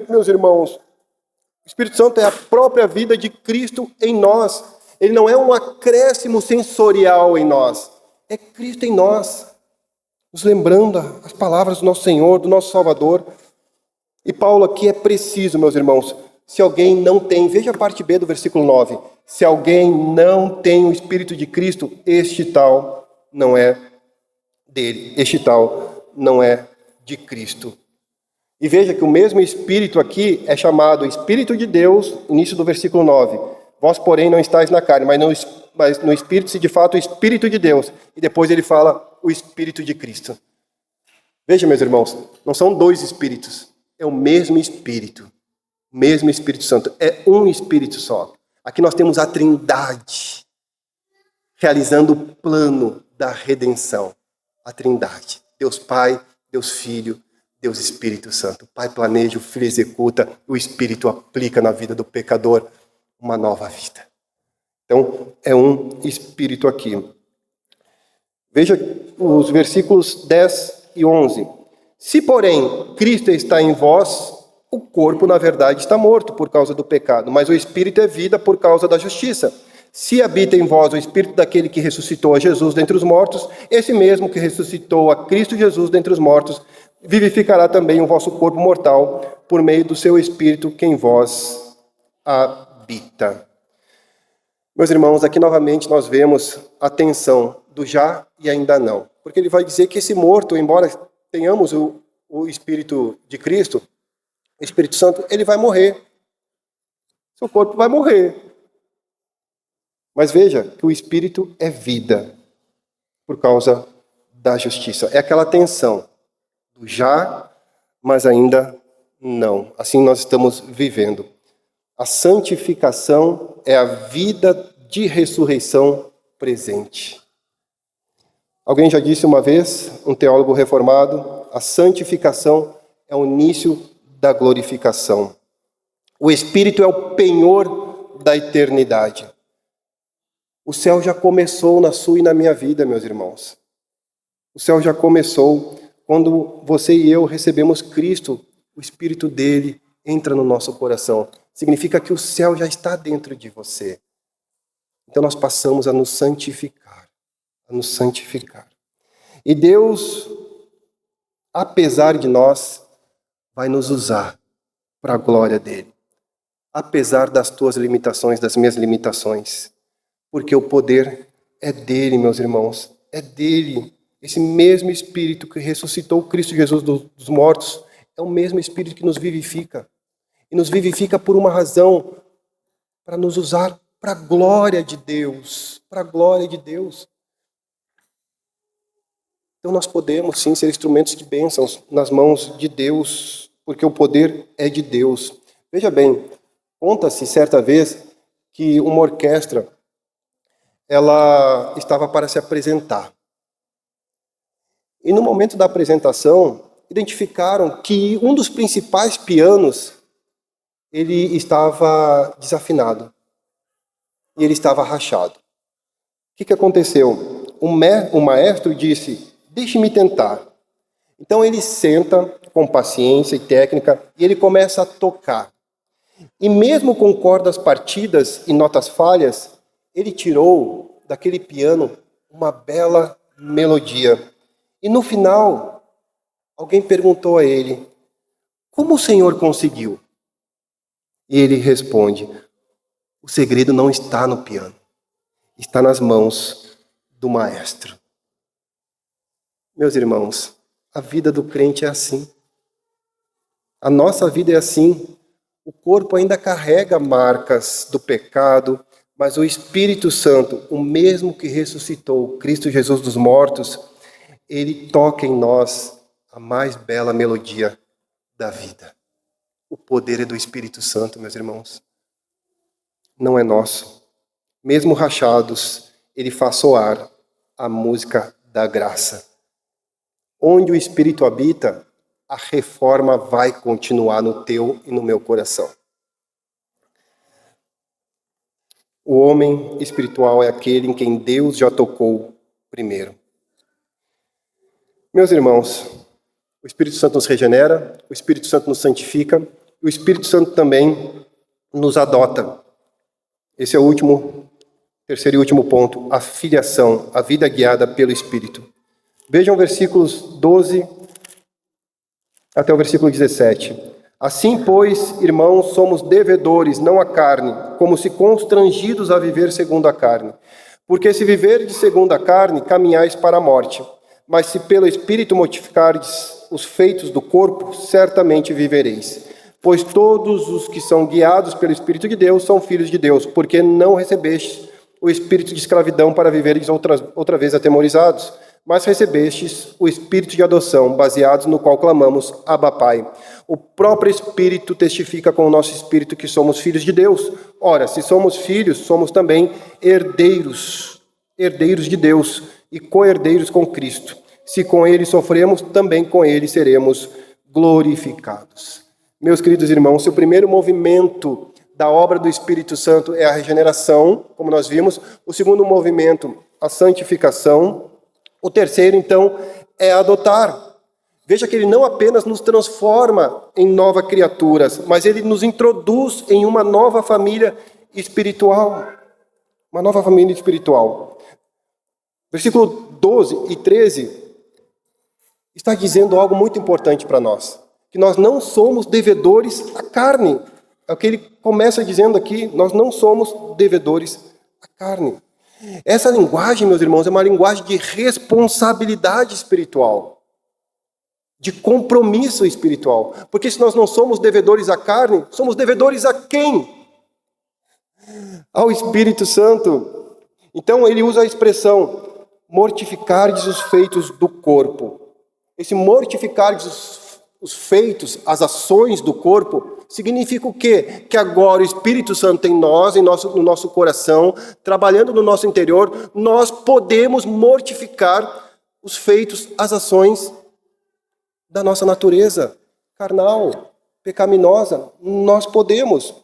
meus irmãos. O Espírito Santo é a própria vida de Cristo em nós. Ele não é um acréscimo sensorial em nós. É Cristo em nós. Nos lembrando as palavras do nosso Senhor, do nosso Salvador. E Paulo aqui é preciso, meus irmãos. Se alguém não tem, veja a parte B do versículo 9. Se alguém não tem o Espírito de Cristo, este tal não é dele. Este tal não é de Cristo. E veja que o mesmo Espírito aqui é chamado Espírito de Deus, início do versículo 9. Vós, porém, não estáis na carne, mas no Espírito, se de fato o Espírito de Deus. E depois ele fala o Espírito de Cristo. Veja, meus irmãos, não são dois Espíritos, é o mesmo Espírito. O mesmo Espírito Santo, é um Espírito só. Aqui nós temos a Trindade, realizando o plano da redenção. A Trindade, Deus Pai, Deus Filho, Deus Espírito Santo. O Pai planeja, o Filho executa, o Espírito aplica na vida do pecador uma nova vida. Então, é um Espírito aqui. Veja os versículos 10 e 11. Se, porém, Cristo está em vós, o corpo, na verdade, está morto por causa do pecado, mas o Espírito é vida por causa da justiça. Se habita em vós o Espírito daquele que ressuscitou a Jesus dentre os mortos, esse mesmo que ressuscitou a Cristo Jesus dentre os mortos, vivificará também o vosso corpo mortal por meio do seu Espírito que em vós habita. Meus irmãos, aqui novamente nós vemos a tensão do já e ainda não. Porque ele vai dizer que esse morto, embora tenhamos o Espírito de Cristo, o Espírito Santo, ele vai morrer. Seu corpo vai morrer. Mas veja que o Espírito é vida por causa da justiça. É aquela tensão do já, mas ainda não. Assim nós estamos vivendo. A santificação é a vida de ressurreição presente. Alguém já disse uma vez, um teólogo reformado, a santificação é o início da glorificação. O Espírito é o penhor da eternidade. O céu já começou na sua e na minha vida, meus irmãos. O céu já começou quando você e eu recebemos Cristo. O Espírito dele entra no nosso coração. Significa que o céu já está dentro de você. Então nós passamos a nos santificar. A nos santificar. E Deus, apesar de nós, vai nos usar para a glória dele. Apesar das tuas limitações, das minhas limitações. Porque o poder é dele, meus irmãos. É dele. Esse mesmo Espírito que ressuscitou Cristo Jesus dos mortos é o mesmo Espírito que nos vivifica. E nos vivifica por uma razão, para nos usar para a glória de Deus. Para a glória de Deus. Então nós podemos sim ser instrumentos de bênçãos nas mãos de Deus, porque o poder é de Deus. Veja bem, conta-se certa vez que uma orquestra ela estava para se apresentar. E no momento da apresentação, identificaram que um dos principais pianos, ele estava desafinado. E ele estava rachado. O que aconteceu? O maestro disse, deixe-me tentar. Então ele senta com paciência e técnica e ele começa a tocar. E mesmo com cordas partidas e notas falhas, ele tirou daquele piano uma bela melodia. E no final, alguém perguntou a ele, como o Senhor conseguiu? E ele responde, o segredo não está no piano, está nas mãos do maestro. Meus irmãos, a vida do crente é assim. A nossa vida é assim. O corpo ainda carrega marcas do pecado, mas o Espírito Santo, o mesmo que ressuscitou Cristo Jesus dos mortos, ele toca em nós a mais bela melodia da vida. O poder é do Espírito Santo, meus irmãos. Não é nosso. Mesmo rachados, ele faz soar a música da graça. Onde o Espírito habita, a reforma vai continuar no teu e no meu coração. O homem espiritual é aquele em quem Deus já tocou primeiro. Meus irmãos, o Espírito Santo nos regenera, o Espírito Santo nos santifica, e o Espírito Santo também nos adota. Esse é o terceiro e último ponto, a filiação, a vida guiada pelo Espírito. Vejam versículos 12 até o versículo 17. Assim, pois, irmãos, somos devedores, não à carne, como se constrangidos a viver segundo a carne. Porque se viverdes segundo a carne, caminhais para a morte. Mas se pelo Espírito mortificardes os feitos do corpo, certamente vivereis. Pois todos os que são guiados pelo Espírito de Deus são filhos de Deus, porque não recebestes o espírito de escravidão para viveres outra vez atemorizados, mas recebestes o espírito de adoção, baseados no qual clamamos, Abba, Pai. O próprio Espírito testifica com o nosso espírito que somos filhos de Deus. Ora, se somos filhos, somos também herdeiros de Deus e co-herdeiros com Cristo. Se com Ele sofremos, também com Ele seremos glorificados. Meus queridos irmãos, se o primeiro movimento da obra do Espírito Santo é a regeneração, como nós vimos, o segundo movimento, a santificação, o terceiro, então, é adotar. Veja que ele não apenas nos transforma em novas criaturas, mas ele nos introduz em uma nova família espiritual. Uma nova família espiritual. Versículo 12 e 13 está dizendo algo muito importante para nós. Que nós não somos devedores à carne. É o que ele começa dizendo aqui, nós não somos devedores à carne. Essa linguagem, meus irmãos, é uma linguagem de responsabilidade espiritual, de compromisso espiritual. Porque se nós não somos devedores à carne, somos devedores a quem? Ao Espírito Santo. Então ele usa a expressão, mortificardes os feitos do corpo. Esse mortificardes os feitos, as ações do corpo, significa o quê? Que agora o Espírito Santo em nós, no nosso coração, trabalhando no nosso interior, nós podemos mortificar os feitos, as ações da nossa natureza carnal. pecaminosa. Nós podemos.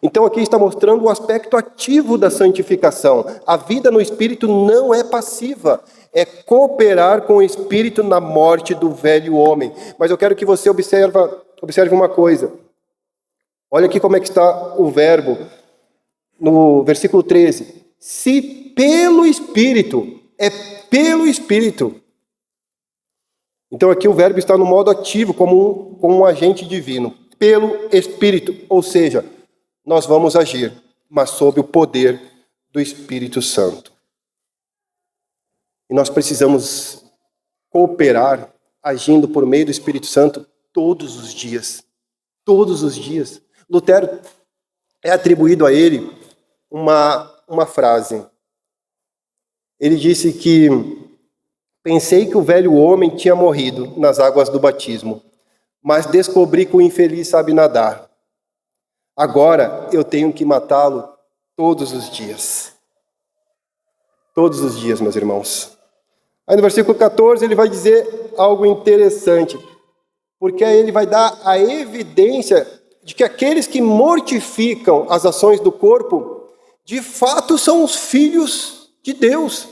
Então aqui está mostrando o aspecto ativo da santificação. A vida no Espírito não é passiva, é cooperar com o Espírito na morte do velho homem. Mas eu quero que você observe uma coisa. Olha aqui como é que está o verbo no versículo 13. Se pelo Espírito, é pelo Espírito. Então aqui o verbo está no modo ativo, como um agente divino. Pelo Espírito, ou seja, nós vamos agir, mas sob o poder do Espírito Santo. E nós precisamos cooperar, agindo por meio do Espírito Santo todos os dias. Todos os dias. Lutero, é atribuído a ele uma frase. Ele disse que pensei que o velho homem tinha morrido nas águas do batismo, mas descobri que o infeliz sabe nadar. Agora eu tenho que matá-lo todos os dias. Todos os dias, meus irmãos. Aí no versículo 14 ele vai dizer algo interessante, porque aí ele vai dar a evidência de que aqueles que mortificam as ações do corpo, de fato são os filhos de Deus.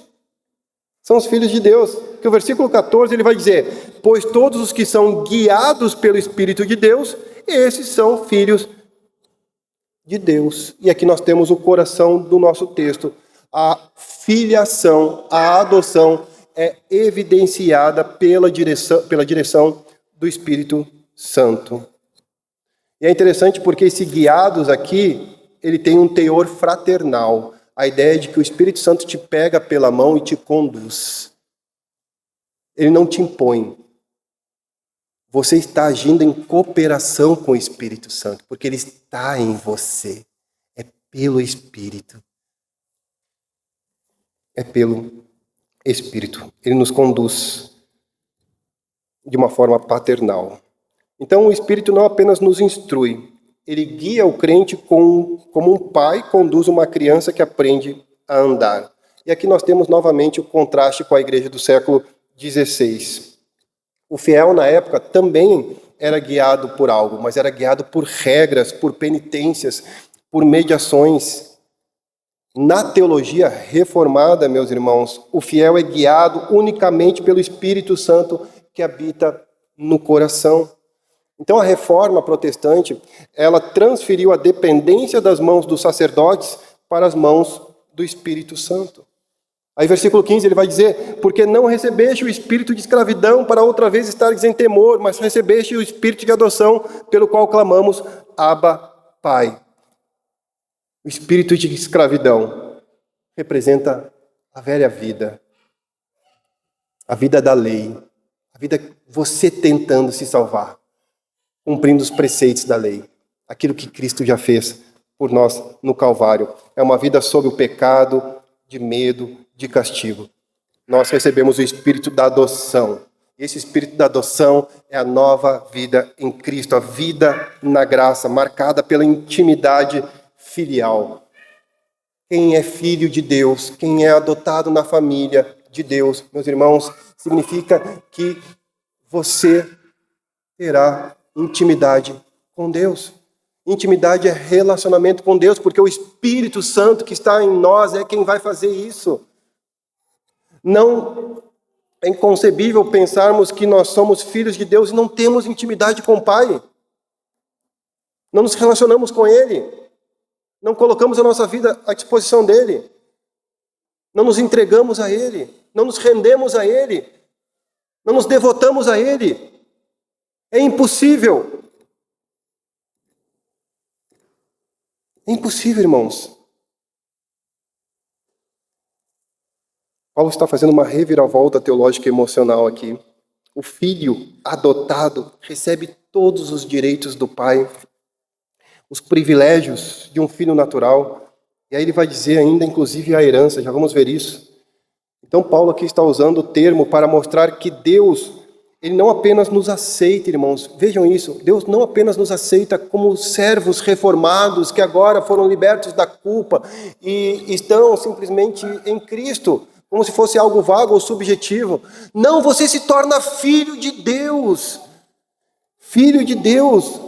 São os filhos de Deus. Que o versículo 14 ele vai dizer: pois todos os que são guiados pelo Espírito de Deus, esses são filhos de Deus. E aqui nós temos o coração do nosso texto. A filiação, a adoção é evidenciada pela direção do Espírito Santo. E é interessante porque esse guiados aqui, ele tem um teor fraternal. A ideia de que o Espírito Santo te pega pela mão e te conduz. Ele não te impõe. Você está agindo em cooperação com o Espírito Santo, porque ele está em você. É pelo Espírito. É pelo Espírito. Ele nos conduz de uma forma paternal. Então o Espírito não apenas nos instrui, ele guia o crente como um pai conduz uma criança que aprende a andar. E aqui nós temos novamente o contraste com a igreja do século XVI. O fiel na época também era guiado por algo, mas era guiado por regras, por penitências, por mediações. Na teologia reformada, meus irmãos, o fiel é guiado unicamente pelo Espírito Santo que habita no coração. Então a reforma protestante, ela transferiu a dependência das mãos dos sacerdotes para as mãos do Espírito Santo. Aí versículo 15 ele vai dizer: porque não recebeste o espírito de escravidão para outra vez estares em temor, mas recebeste o espírito de adoção, pelo qual clamamos, Abba, Pai. O espírito de escravidão representa a velha vida, a vida da lei, a vida você tentando se salvar, cumprindo os preceitos da lei, aquilo que Cristo já fez por nós no Calvário. É uma vida sob o pecado, de medo, de castigo. Nós recebemos o espírito da adoção. Esse espírito da adoção é a nova vida em Cristo, a vida na graça, marcada pela intimidade filial. Quem é filho de Deus, quem é adotado na família de Deus, meus irmãos, significa que você terá intimidade com Deus. Intimidade é relacionamento com Deus, porque o Espírito Santo que está em nós é quem vai fazer isso. Não é inconcebível pensarmos que nós somos filhos de Deus e não temos intimidade com o Pai. Não nos relacionamos com Ele. Não colocamos a nossa vida à disposição dEle. Não nos entregamos a Ele. Não nos rendemos a Ele. Não nos devotamos a Ele. É impossível. É impossível, irmãos. Paulo está fazendo uma reviravolta teológica e emocional aqui. O filho adotado recebe todos os direitos do pai, os privilégios de um filho natural. E aí ele vai dizer ainda, inclusive, a herança. Já vamos ver isso. Então Paulo aqui está usando o termo para mostrar que Deus, Ele não apenas nos aceita, irmãos. Vejam isso. Deus não apenas nos aceita como servos reformados que agora foram libertos da culpa e estão simplesmente em Cristo, como se fosse algo vago ou subjetivo. Não, você se torna filho de Deus. Filho de Deus.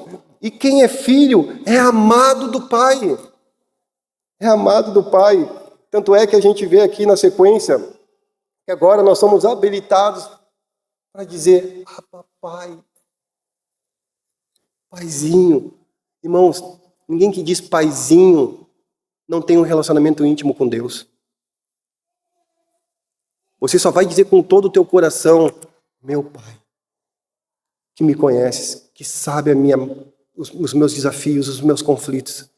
E quem é filho é amado do Pai. É amado do Pai. Tanto é que a gente vê aqui na sequência que agora nós somos habilitados para dizer: ah, papai, paizinho. Irmãos, ninguém que diz paizinho não tem um relacionamento íntimo com Deus. Você só vai dizer com todo o teu coração: meu Pai, que me conheces, que sabe os meus desafios, os meus conflitos.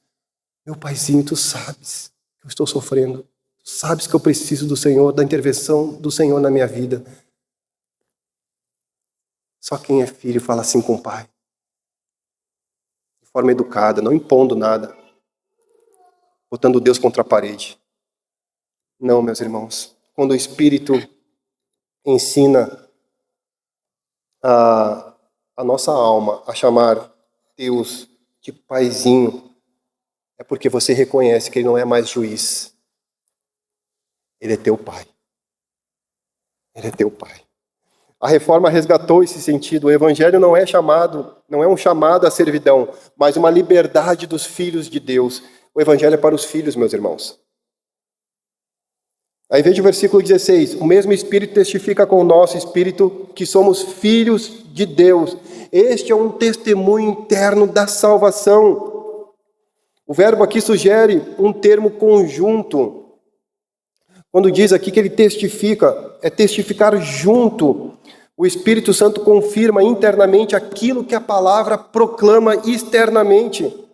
Meu paizinho, tu sabes que eu estou sofrendo. Tu sabes que eu preciso do Senhor, da intervenção do Senhor na minha vida. Só quem é filho fala assim com o Pai. De forma educada, não impondo nada. Botando Deus contra a parede. Não, meus irmãos. Quando o Espírito ensina a nossa alma a chamar Deus de paizinho, é porque você reconhece que Ele não é mais juiz. Ele é teu Pai. Ele é teu Pai. A reforma resgatou esse sentido. O Evangelho não é um chamado à servidão, mas uma liberdade dos filhos de Deus. O Evangelho é para os filhos, meus irmãos. Aí veja o versículo 16. O mesmo Espírito testifica com o nosso Espírito que somos filhos de Deus. Este é um testemunho interno da salvação. O verbo aqui sugere um termo conjunto. Quando diz aqui que ele testifica, é testificar junto. O Espírito Santo confirma internamente aquilo que a palavra proclama externamente.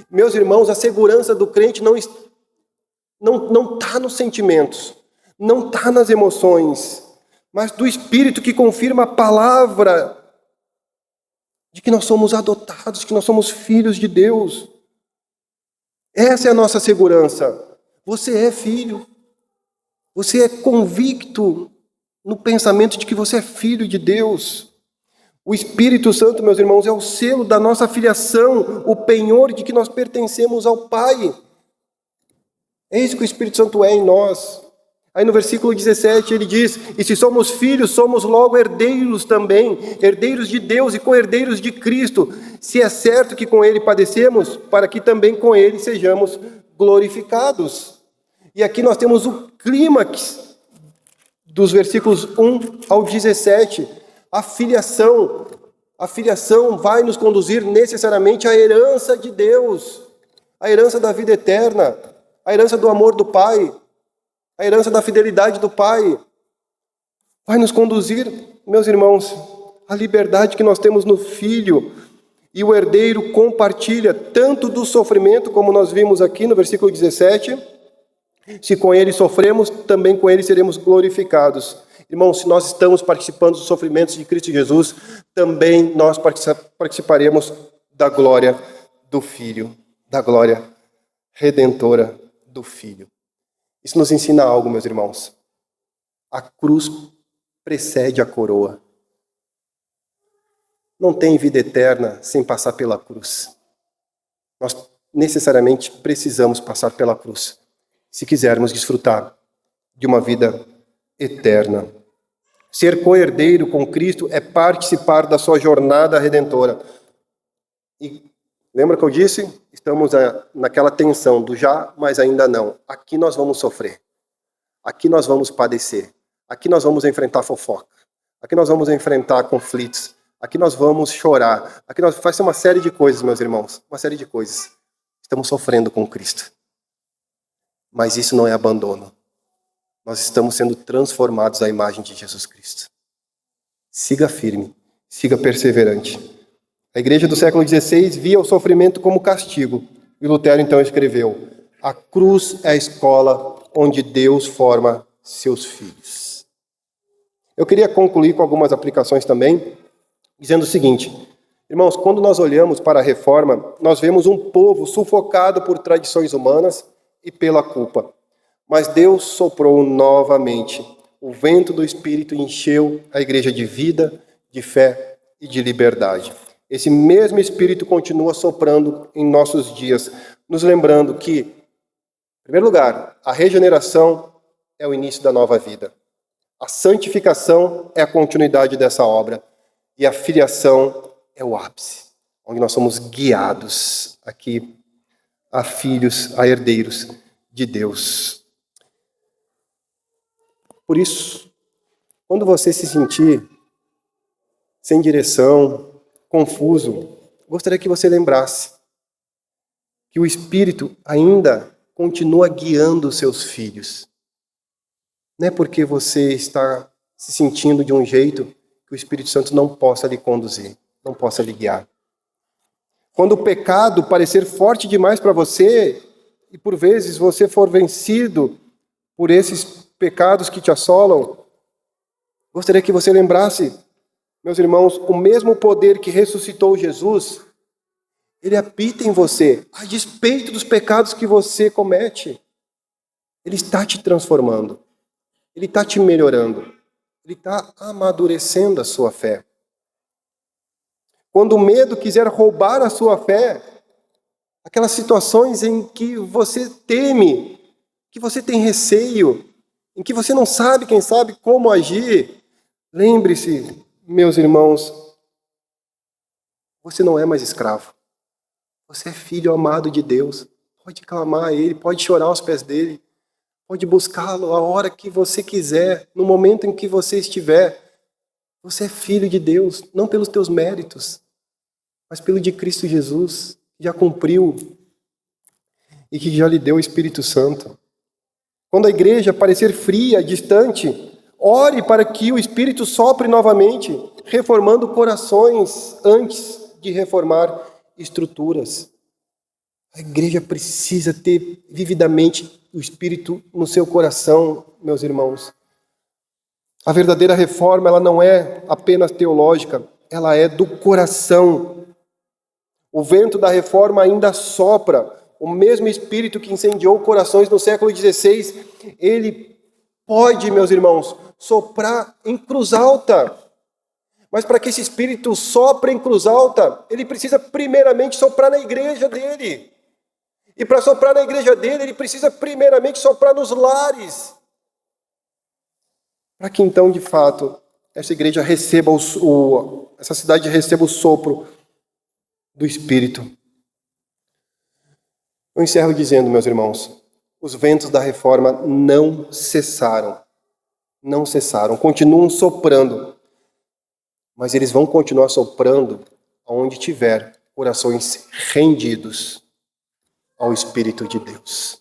Meus irmãos, a segurança do crente não está nos sentimentos, não está nas emoções, mas do Espírito que confirma a palavra de que nós somos adotados, que nós somos filhos de Deus. Essa é a nossa segurança. Você é filho. Você é convicto no pensamento de que você é filho de Deus. O Espírito Santo, meus irmãos, é o selo da nossa filiação, o penhor de que nós pertencemos ao Pai. É isso que o Espírito Santo é em nós. Aí no versículo 17 ele diz: e se somos filhos, somos logo herdeiros também, herdeiros de Deus e co-herdeiros de Cristo, se é certo que com Ele padecemos, para que também com Ele sejamos glorificados. E aqui nós temos o clímax dos versículos 1 ao 17, a filiação. A filiação vai nos conduzir necessariamente à herança de Deus, à herança da vida eterna, à herança do amor do Pai, a herança da fidelidade do Pai. Vai nos conduzir, meus irmãos, à liberdade que nós temos no Filho. E o herdeiro compartilha tanto do sofrimento, como nós vimos aqui no versículo 17. Se com ele sofremos, também com ele seremos glorificados. Irmãos, se nós estamos participando dos sofrimentos de Cristo Jesus, também nós participaremos da glória do Filho, da glória redentora do Filho. Isso nos ensina algo, meus irmãos. A cruz precede a coroa. Não tem vida eterna sem passar pela cruz. Nós necessariamente precisamos passar pela cruz, se quisermos desfrutar de uma vida eterna. Ser co-herdeiro com Cristo é participar da sua jornada redentora. E lembra que eu disse? Estamos naquela tensão do já, mas ainda não. Aqui nós vamos sofrer. Aqui nós vamos padecer. Aqui nós vamos enfrentar fofoca. Aqui nós vamos enfrentar conflitos. Aqui nós vamos chorar. Aqui nós vai ser uma série de coisas, meus irmãos. Uma série de coisas. Estamos sofrendo com Cristo. Mas isso não é abandono. Nós estamos sendo transformados à imagem de Jesus Cristo. Siga firme. Siga perseverante. A igreja do século XVI via o sofrimento como castigo. E Lutero então escreveu: a cruz é a escola onde Deus forma seus filhos. Eu queria concluir com algumas aplicações também, dizendo o seguinte: irmãos, quando nós olhamos para a reforma, nós vemos um povo sufocado por tradições humanas e pela culpa. Mas Deus soprou novamente. O vento do Espírito encheu a igreja de vida, de fé e de liberdade. Esse mesmo Espírito continua soprando em nossos dias, nos lembrando que, em primeiro lugar, a regeneração é o início da nova vida. A santificação é a continuidade dessa obra. E a filiação é o ápice, onde nós somos guiados aqui a filhos, a herdeiros de Deus. Por isso, quando você se sentir sem direção, confuso, gostaria que você lembrasse que o Espírito ainda continua guiando os seus filhos. Não é porque você está se sentindo de um jeito que o Espírito Santo não possa lhe conduzir, não possa lhe guiar. Quando o pecado parecer forte demais para você, e por vezes você for vencido por esses pecados que te assolam, gostaria que você lembrasse, meus irmãos, o mesmo poder que ressuscitou Jesus, ele habita em você, a despeito dos pecados que você comete. Ele está te transformando, ele está te melhorando, ele está amadurecendo a sua fé. Quando o medo quiser roubar a sua fé, aquelas situações em que você teme, que você tem receio, em que você não sabe, quem sabe, como agir, lembre-se, meus irmãos, você não é mais escravo. Você é filho amado de Deus. Pode clamar a Ele, pode chorar aos pés dEle, pode buscá-lo a hora que você quiser, no momento em que você estiver. Você é filho de Deus, não pelos teus méritos, mas pelo de Cristo Jesus, que já cumpriu e que já lhe deu o Espírito Santo. Quando a igreja parecer fria, distante, ore para que o Espírito sopre novamente, reformando corações antes de reformar estruturas. A igreja precisa ter vividamente o Espírito no seu coração, meus irmãos. A verdadeira reforma, ela não é apenas teológica, ela é do coração. O vento da reforma ainda sopra. O mesmo Espírito que incendiou corações no século XVI, ele pode, meus irmãos, soprar em Cruz Alta. Mas para que esse Espírito sopre em Cruz Alta, ele precisa primeiramente soprar na igreja dele. E para soprar na igreja dele, ele precisa primeiramente soprar nos lares. Para que então, de fato, essa igreja receba essa cidade receba o sopro do Espírito. Eu encerro dizendo, meus irmãos, os ventos da reforma não cessaram. Não cessaram, continuam soprando. Mas eles vão continuar soprando onde tiver corações rendidos ao Espírito de Deus.